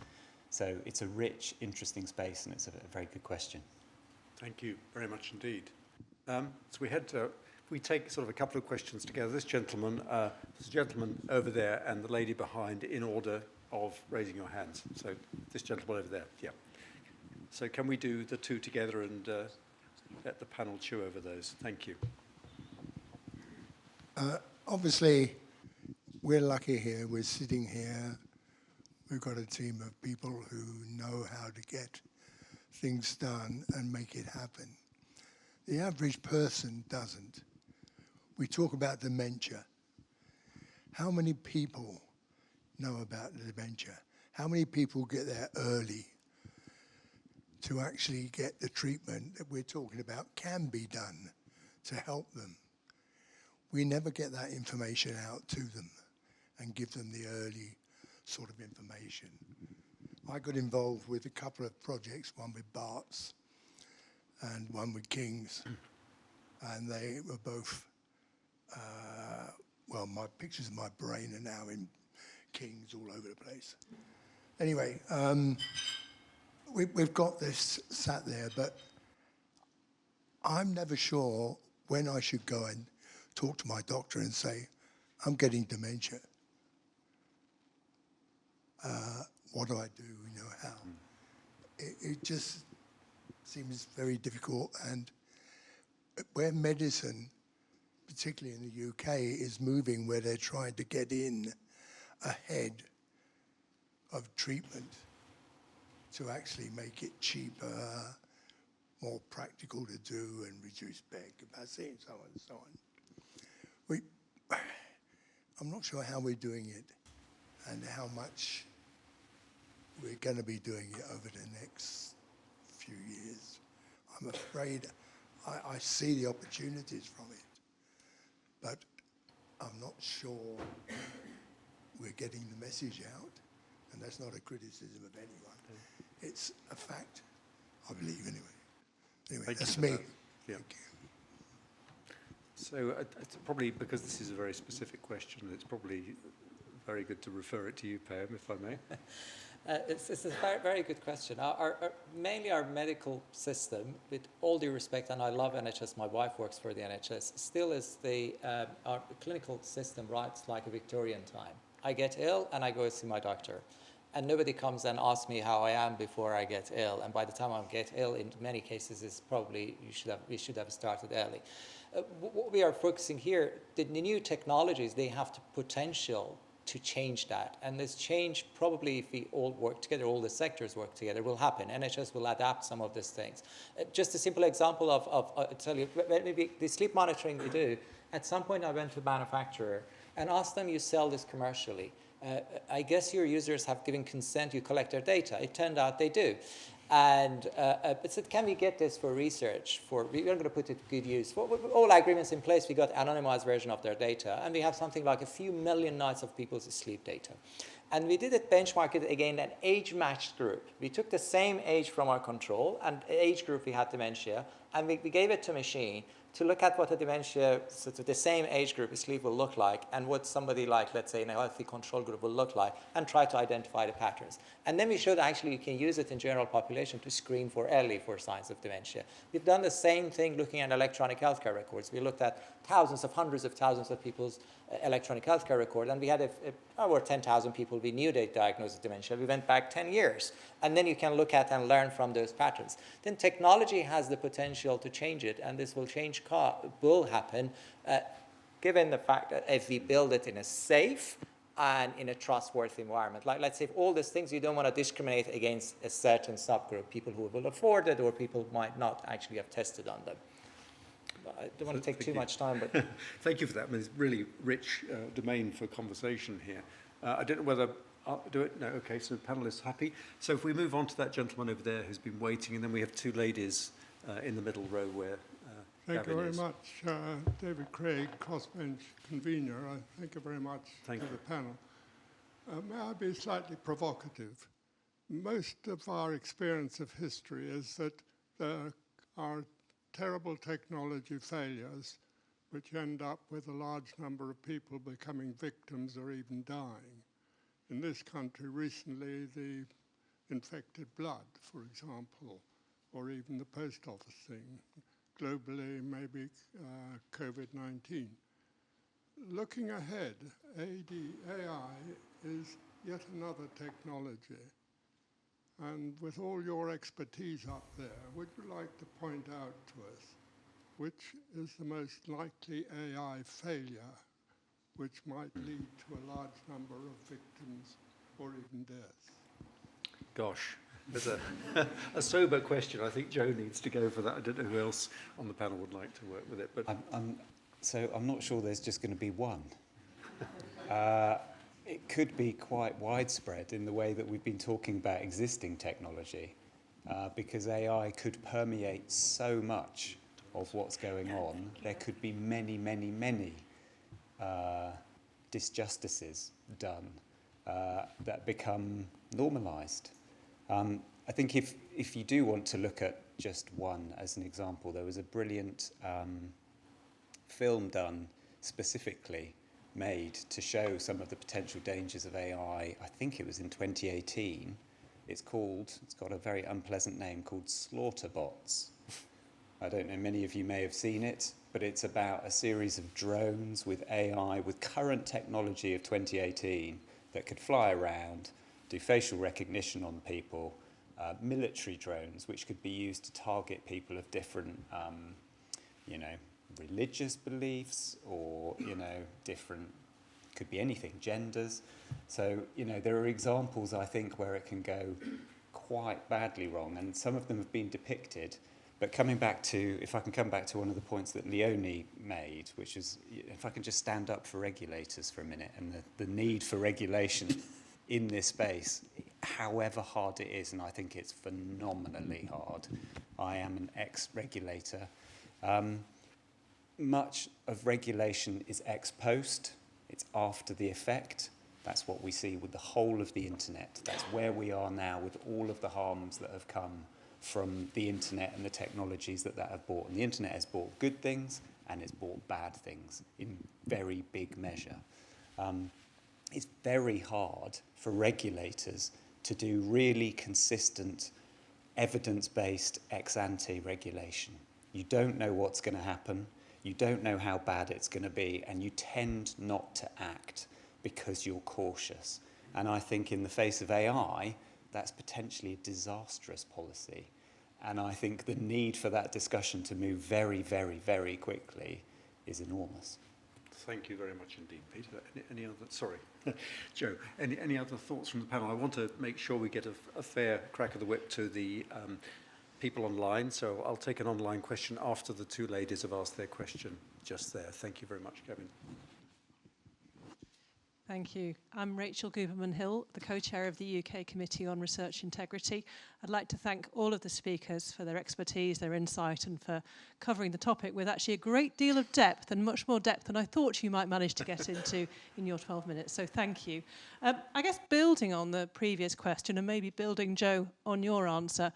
So it's a rich, interesting space, and it's a very good question. Thank you very much indeed. So we take sort of a couple of questions together. This gentleman over there and the lady behind, in order of raising your hands. So this gentleman over there, yeah. So can we do the two together and let the panel chew over those? Thank you. Obviously, we're lucky here. We're sitting here. We've got a team of people who know how to get things done and make it happen. The average person doesn't. We talk about dementia. How many people know about dementia? How many people get there early to actually get the treatment that we're talking about can be done to help them? We never get that information out to them and give them the early sort of information. I got involved with a couple of projects, one with Bart's and one with King's, and they were both, well, my pictures of my brain are now in King's all over the place. Anyway, we've got this sat there, but I'm never sure when I should go and talk to my doctor and say, I'm getting dementia. What do I do? You know, how? It just seems very difficult. And where medicine, particularly in the UK, is moving, where they're trying to get in ahead of treatment to actually make it cheaper, more practical to do, and reduce bed capacity, and so on and so on. I'm not sure how we're doing it and how much we're going to be doing it over the next few years. I'm afraid I see the opportunities from it, but I'm not sure we're getting the message out, and that's not a criticism of anyone. It's a fact, I believe, anyway. Anyway, that's me. Yeah. Thank you. So it's probably, because this is a very specific question, it's probably very good to refer it to you, Payam, if I may. It's a very good question. Mainly our medical system, with all due respect, and I love NHS, my wife works for the NHS, still is our clinical system runs like a Victorian time. I get ill and I go see my doctor. And nobody comes and asks me how I am before I get ill. And by the time I get ill, in many cases, it's probably we should have started early. What we are focusing here, the new technologies, they have the potential to change that. And this change, probably if we all work together, all the sectors work together, will happen. NHS will adapt some of these things. Just a simple example I'll tell you, maybe the sleep monitoring we do, at some point I went to a manufacturer and asked them, you sell this commercially. I guess your users have given consent, you collect their data. It turned out they do. And but said, can we get this for research? We're going to put it to good use. With all agreements in place, we got anonymized version of their data, and we have something like a few million nights of people's sleep data. And we did it benchmark it again, an age-matched group. We took the same age from our control, and age group we had dementia, and we gave it to a machine to look at what a dementia, so the same age group sleep will look like, and what somebody like, let's say, in a healthy control group will look like, and try to identify the patterns. And then we showed actually you can use it in general population to screen for early for signs of dementia. We've done the same thing looking at electronic healthcare records. We looked at hundreds of thousands of people's electronic healthcare record, and we had over 10,000 people we knew they diagnosed with dementia. We went back 10 years, and then you can look at and learn from those patterns. Then technology has the potential to change it, and this will happen, given the fact that if we build it in a safe and in a trustworthy environment. Like, let's say, if all these things, you don't want to discriminate against a certain subgroup, people who will afford it or people who might not actually have tested on them. I don't want to take too much time, but... Thank you for that. I mean, it's really rich domain for conversation here. I don't know whether I'll do it. No, okay, so the panelists happy. So if we move on to that gentleman over there who's been waiting, and then we have two ladies in the middle row where Thank Gavin you very is. much, David Craig, crossbench convener. Thank you very much to the panel. May I be slightly provocative? Most of our experience of history is that there are terrible technology failures which end up with a large number of people becoming victims or even dying. In this country recently, the infected blood, for example, or even the post office thing. Globally, maybe COVID-19. Looking ahead, AI is yet another technology. And with all your expertise up there, would you like to point out to us which is the most likely AI failure which might lead to a large number of victims or even deaths? Gosh, there's a sober question. I think Joe needs to go for that. I don't know who else on the panel would like to work with it. But So I'm not sure there's just going to be one. It could be quite widespread in the way that we've been talking about existing technology, because AI could permeate so much of what's going on. There could be many, many, many disjustices done that become normalized. I think if you do want to look at just one as an example, there was a brilliant film done specifically made to show some of the potential dangers of AI. I think it was in 2018. It's got a very unpleasant name called Slaughterbots. I don't know, many of you may have seen it, but it's about a series of drones with AI, with current technology of 2018 that could fly around, do facial recognition on people, military drones which could be used to target people of different, religious beliefs or, different, could be anything, genders. So, there are examples, I think, where it can go quite badly wrong, and some of them have been depicted. But if I can come back to one of the points that Leonie made, which is, if I can just stand up for regulators for a minute, and the need for regulation in this space, however hard it is, and I think it's phenomenally hard. I am an ex-regulator. Much of regulation is ex post. It's after the effect. That's what we see with the whole of the internet. That's where we are now with all of the harms that have come from the internet and the technologies that have brought. And the internet has brought good things and it's brought bad things in very big measure. It's very hard for regulators to do really consistent, evidence-based ex-ante regulation. You don't know what's going to happen. You don't know how bad it's going to be, and you tend not to act because you're cautious. And I think in the face of AI, that's potentially a disastrous policy. And I think the need for that discussion to move very, very, very quickly is enormous. Thank you very much indeed, Peter. Any other, sorry, Joe, any other thoughts from the panel? I want to make sure we get a fair crack of the whip to the people online, so I'll take an online question after the two ladies have asked their question just there. Thank you very much, Gavin. Thank you. I'm Rachel Guberman-Hill, the co-chair of the UK Committee on Research Integrity. I'd like to thank all of the speakers for their expertise, their insight, and for covering the topic with actually a great deal of depth, and much more depth than I thought you might manage to get into in your 12 minutes. So thank you. I guess building on the previous question, and maybe building, Joe, on your answer,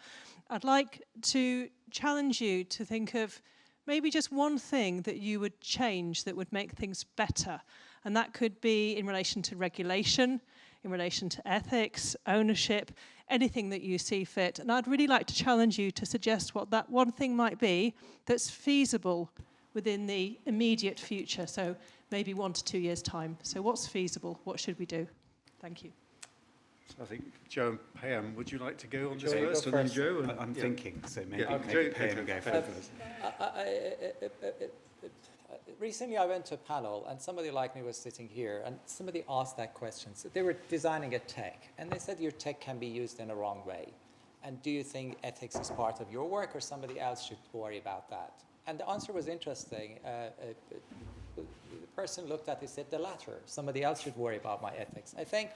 I'd like to challenge you to think of maybe just one thing that you would change that would make things better. And that could be in relation to regulation, in relation to ethics, ownership, anything that you see fit. And I'd really like to challenge you to suggest what that one thing might be that's feasible within the immediate future, so maybe 1 to 2 years' time. So what's feasible? What should we do? Thank you. So I think Joe and Payam, would you like to go on this Joe, first? And then Joe? And, I'm thinking, so maybe, Joe, Payam go first. Recently, I went to a panel, and somebody like me was sitting here, and somebody asked that question. So they were designing a tech, and they said your tech can be used in a wrong way. And do you think ethics is part of your work, or somebody else should worry about that? And the answer was interesting. The person looked at it and said, the latter. Somebody else should worry about my ethics. I think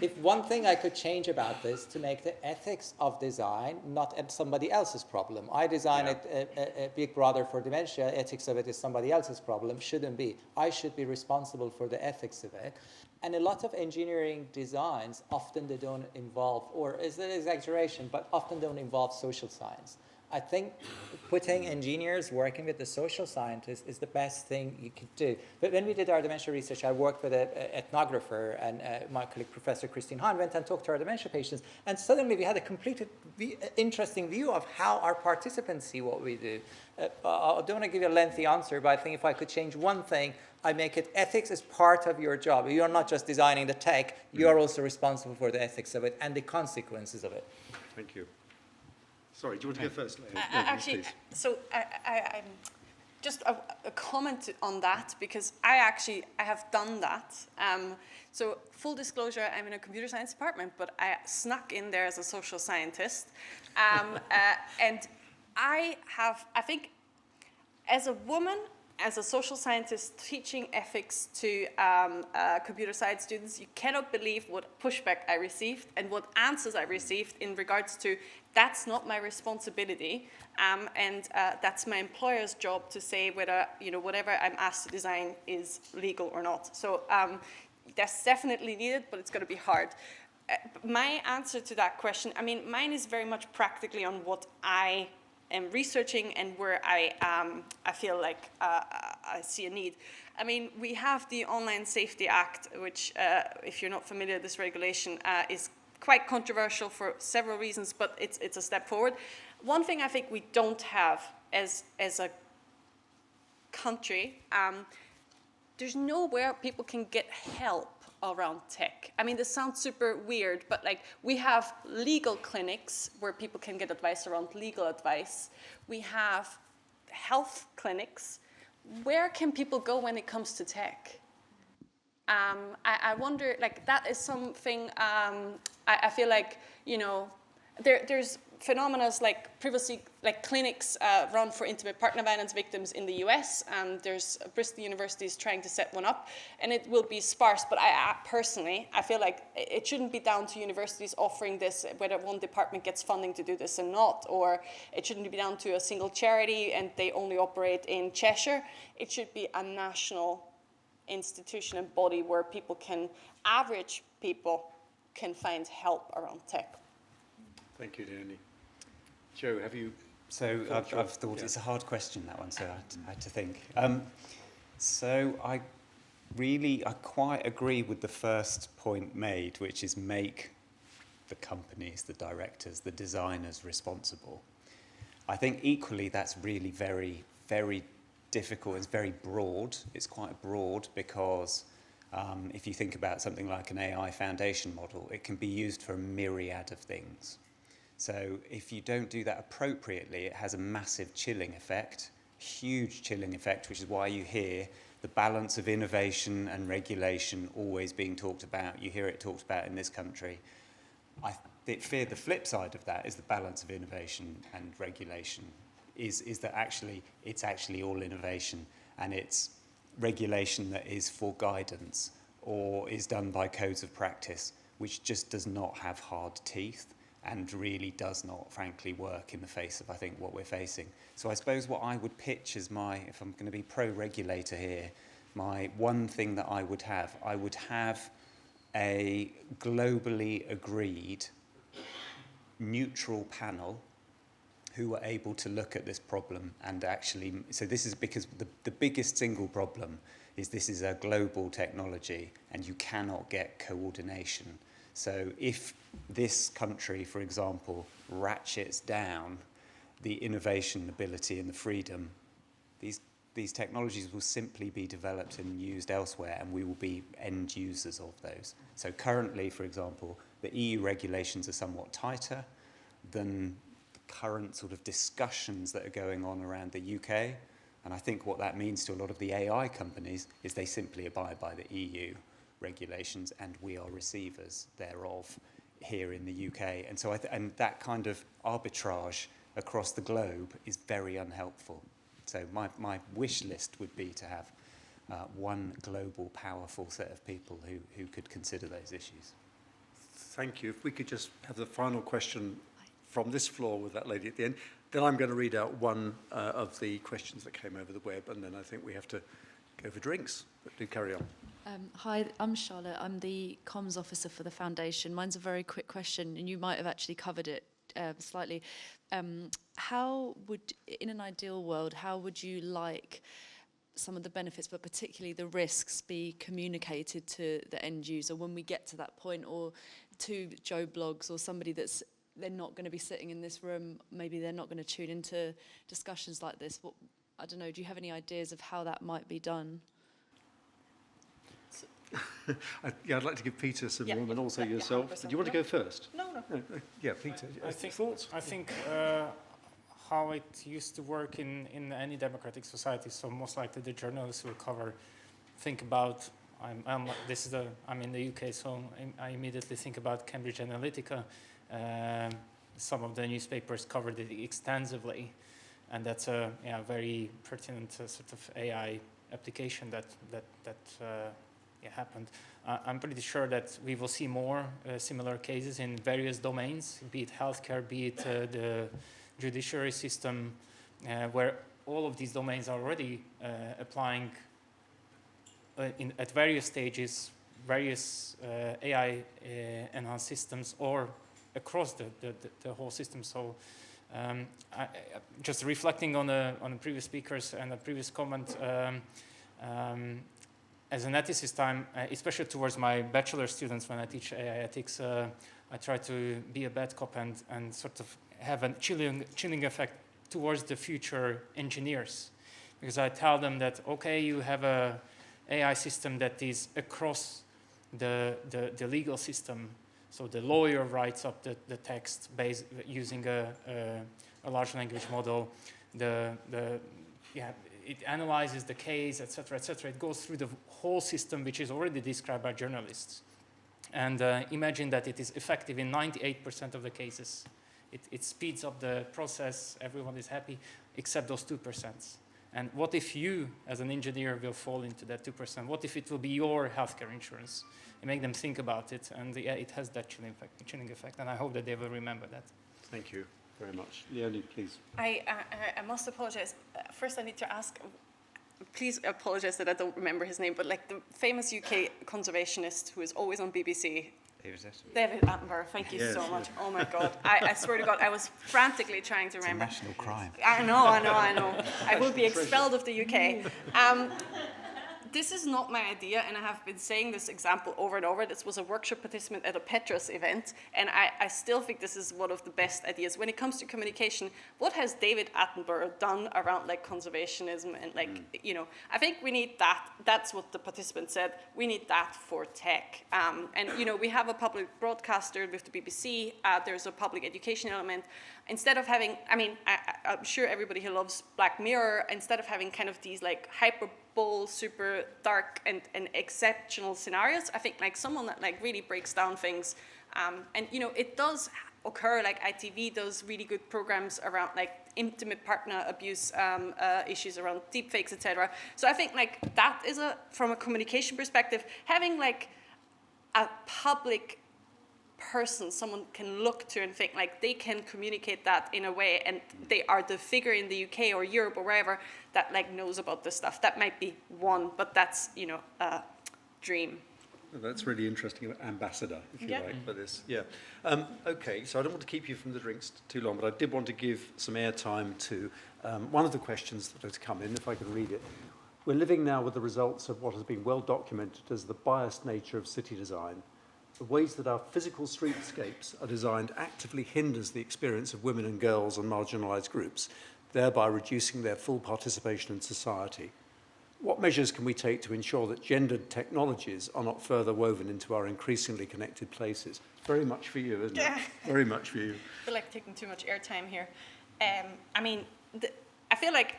if one thing I could change about this to make the ethics of design not somebody else's problem. I designed a Big Brother for dementia. Ethics of it is somebody else's problem. Shouldn't be. I should be responsible for the ethics of it. And a lot of engineering designs, often they don't involve, or is an exaggeration, but often don't involve social science. I think putting engineers working with the social scientists is the best thing you could do. But when we did our dementia research, I worked with an ethnographer, and my colleague, Professor Christine Hahn, went and talked to our dementia patients, and suddenly we had a completely interesting view of how our participants see what we do. I don't want to give you a lengthy answer, but I think if I could change one thing, I make it ethics is part of your job. You're not just designing the tech, you're also responsible for the ethics of it and the consequences of it. Thank you. Sorry, do you want to go first, Leonie? Actually, so I'm just a comment on that, because I have done that. So full disclosure, I'm in a computer science department, but I snuck in there as a social scientist. And I think, as a woman, as a social scientist teaching ethics to computer science students, you cannot believe what pushback I received and what answers I received in regards to that's not my responsibility, and that's my employer's job to say whether whatever I'm asked to design is legal or not. So that's definitely needed, but it's going to be hard. My answer to that question, I mean, mine is very much practically on what I am researching and where I feel like I see a need. I mean, we have the Online Safety Act, which, if you're not familiar with this regulation, is quite controversial for several reasons, but it's a step forward. One thing I think we don't have as a country, there's nowhere people can get help around tech. I mean, this sounds super weird, but like we have legal clinics where people can get advice around legal advice. We have health clinics. Where can people go when it comes to tech? I wonder, like, that is something I feel like, there's phenomena like privacy, like clinics run for intimate partner violence victims in the US. There's Bristol University is trying to set one up, and it will be sparse. But I personally feel like it shouldn't be down to universities offering this, whether one department gets funding to do this or not, or it shouldn't be down to a single charity and they only operate in Cheshire. It should be a national institution and body where average people can find help around tech. Thank you, Leonie. Joe, have you? So I've thought it's a hard question, that one, so I had to think. So I quite agree with the first point made, which is make the companies, the directors, the designers responsible. I think equally that's really very, very difficult. It's very broad. It's quite broad because if you think about something like an AI foundation model, it can be used for a myriad of things. So if you don't do that appropriately, it has a massive chilling effect, huge chilling effect, which is why you hear the balance of innovation and regulation always being talked about. You hear it talked about in this country. I fear the flip side of that is the balance of innovation and regulation is that it's actually all innovation, and it's regulation that is for guidance or is done by codes of practice, which just does not have hard teeth and really does not, frankly, work in the face of, I think, what we're facing. So I suppose what I would pitch as if I'm going to be pro-regulator here, my one thing that I would have a globally agreed neutral panel who are able to look at this problem and actually, so this is because the biggest single problem is this is a global technology and you cannot get coordination. So if this country, for example, ratchets down the innovation ability and the freedom, these technologies will simply be developed and used elsewhere, and we will be end users of those. So currently, for example, the EU regulations are somewhat tighter than the current sort of discussions that are going on around the UK. And I think what that means to a lot of the AI companies is they simply abide by the EU regulations, and we are receivers thereof here in the UK. And so and that kind of arbitrage across the globe is very unhelpful. So my wish list would be to have one global, powerful set of people who could consider those issues. Thank you. If we could just have the final question from this floor with that lady at the end, then I'm going to read out one of the questions that came over the web, and then I think we have to go for drinks. But do carry on. Hi, I'm Charlotte. I'm the comms officer for the foundation. Mine's a very quick question, and you might have actually covered it slightly. How would, in an ideal world, how would you like some of the benefits, but particularly the risks, be communicated to the end user when we get to that point, or to Joe Blogs or somebody they're not going to be sitting in this room, maybe they're not going to tune into discussions like this. I don't know, do you have any ideas of how that might be done? I'd like to give Peter some room, and also yourself. Do you want to go first? No. Yeah, Peter. Thoughts? I think how it used to work in any democratic society. So most likely the journalists will think about. I'm in the UK, so I immediately think about Cambridge Analytica. Some of the newspapers covered it extensively, and that's a very pertinent sort of AI application that happened. I'm pretty sure that we will see more similar cases in various domains, be it healthcare, be it the judiciary system, where all of these domains are already applying at various stages, various AI enhanced systems, or across the whole system. So just reflecting on the previous speakers and the previous comment, as an ethicist, especially towards my bachelor students when I teach AI ethics, I try to be a bad cop and sort of have a chilling effect towards the future engineers. Because I tell them that, okay, you have a AI system that is across the legal system. So the lawyer writes up the text based using a large language model. It analyzes the case, etc., etc. It goes through the whole system, which is already described by journalists. And imagine that it is effective in 98% of the cases. It speeds up the process. Everyone is happy, except those 2%. And what if you, as an engineer, will fall into that 2%? What if it will be your healthcare insurance? And make them think about it. And it has that chilling effect. And I hope that they will remember that. Thank you very much. Leonie, please. I must apologize. First, I need to ask, please apologize that I don't remember his name, but like the famous UK conservationist who is always on BBC. David Attenborough, thank you so much. Oh my God. I swear to God, I was frantically trying to remember. It's a national crime. I know. I will be expelled of the UK. This is not my idea, and I have been saying this example over and over. This was a workshop participant at a PETRAS event, and I still think this is one of the best ideas. When it comes to communication, what has David Attenborough done around like conservationism and I think we need that. That's what the participant said. We need that for tech. And we have a public broadcaster with the BBC. There's a public education element. Instead of having, I'm sure everybody here loves Black Mirror. Instead of having kind of these like super dark and exceptional scenarios, I think like someone that like really breaks down things, and it does occur. Like ITV does really good programs around like intimate partner abuse issues around deepfakes, etc. So I think like that is from a communication perspective, having like a public person someone can look to and think like they can communicate that in a way, and they are the figure in the UK or Europe or wherever that like knows about this stuff. That might be one, but that's, you know, a dream. That's really interesting, ambassador, if you like, for this. Yeah. Okay, so I don't want to keep you from the drinks too long, but I did want to give some airtime to one of the questions that has come in, if I can read it. We're living now with the results of what has been well documented as the biased nature of city design. The ways that our physical streetscapes are designed actively hinders the experience of women and girls and marginalised groups, thereby reducing their full participation in society. What measures can we take to ensure that gendered technologies are not further woven into our increasingly connected places? Very much for you, isn't it? Very much for you. I feel like taking too much airtime here. I mean, I feel like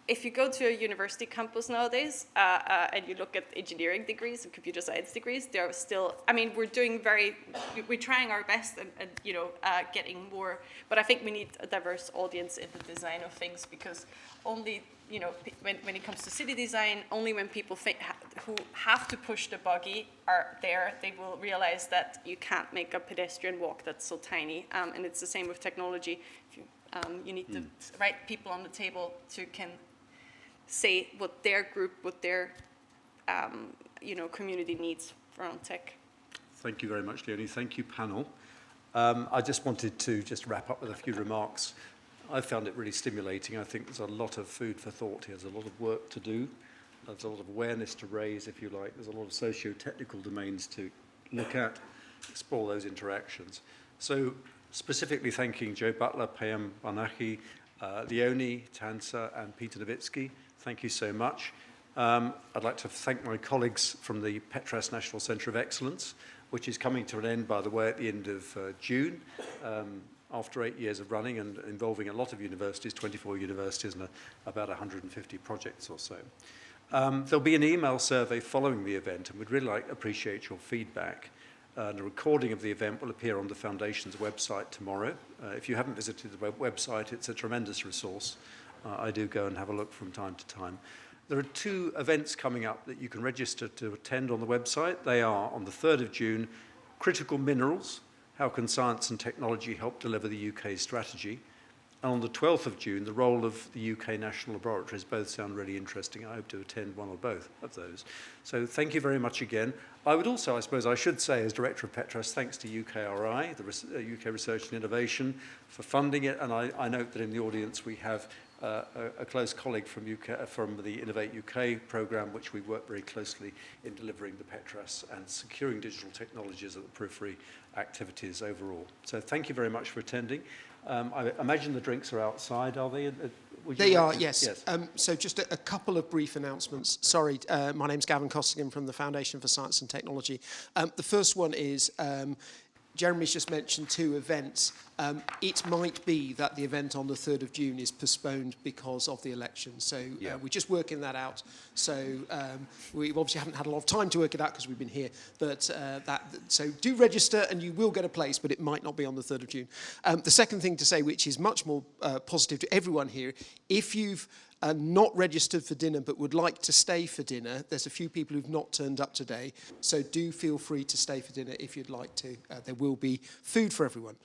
if you go to a university campus nowadays and you look at engineering degrees and computer science degrees, they're still, I mean, we're trying our best and you know, getting more, but I think we need a diverse audience in the design of things, because only, you know, when it comes to city design, only when people who have to push the buggy are there, they will realize that you can't make a pedestrian walk that's so tiny, and it's the same with technology. If you need the right people on the table to can say what their group, what their you know, community needs around tech. Thank you very much, Leonie. Thank you, panel. I just wanted to wrap up with a few remarks. I found it really stimulating. I think there's a lot of food for thought here. There's a lot of work to do. There's a lot of awareness to raise, if you like. There's a lot of socio-technical domains to look at, explore those interactions. So specifically thanking Joe Butler, Payam, Barnaghi, Leonie, Tanczer, and Peter Novitzky. Thank you so much. I'd like to thank my colleagues from the PETRAS National Centre of Excellence, which is coming to an end, by the way, at the end of June, after 8 years of running and involving a lot of universities, 24 universities and about 150 projects or so. There'll be an email survey following the event, and we'd really appreciate your feedback. And a recording of the event will appear on the Foundation's website tomorrow. If you haven't visited the website, it's a tremendous resource. I do go and have a look from time to time. There are 2 events coming up that you can register to attend on the website. They are, on the 3rd of June, Critical Minerals, How Can Science and Technology Help Deliver the UK's Strategy? And on the 12th of June, the role of the UK National Laboratories. Both sound really interesting. I hope to attend one or both of those. So thank you very much again. I would also, I suppose I should say, as Director of PETRAS, thanks to UKRI, the UK Research and Innovation, for funding it. And I note that in the audience we have a close colleague from the Innovate UK programme, which we work very closely in delivering the PETRAS and securing digital technologies at the periphery activities overall. So thank you very much for attending. I imagine the drinks are outside, are they? They are, yes. So just a couple of brief announcements. Sorry, my name's Gavin Costigan from the Foundation for Science and Technology. The first one is, Jeremy's just mentioned 2 events. It might be that the event on the 3rd of June is postponed because of the election. So we're just working that out. So we obviously haven't had a lot of time to work it out because we've been here. But so do register and you will get a place, but it might not be on the 3rd of June. The second thing to say, which is much more positive to everyone here, if you've not registered for dinner but would like to stay for dinner, there's a few people who've not turned up today, so do feel free to stay for dinner if you'd like to. There will be food for everyone.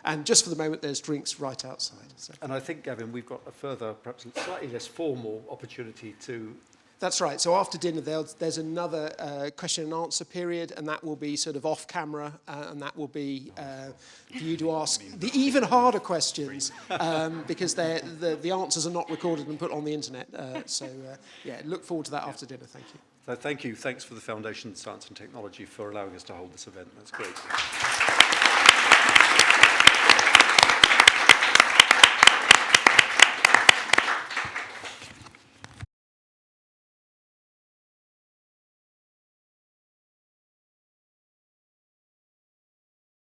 And just for the moment, there's drinks right outside. So. And I think, Gavin, we've got a further, perhaps slightly less formal opportunity to... That's right. So after dinner, there's another question and answer period, and that will be sort of off camera, and that will be for you to ask the even harder questions, because the answers are not recorded and put on the internet. Yeah, look forward to that after dinner. Thank you. So thank you. Thanks for the Foundation for Science and Technology for allowing us to hold this event. That's great.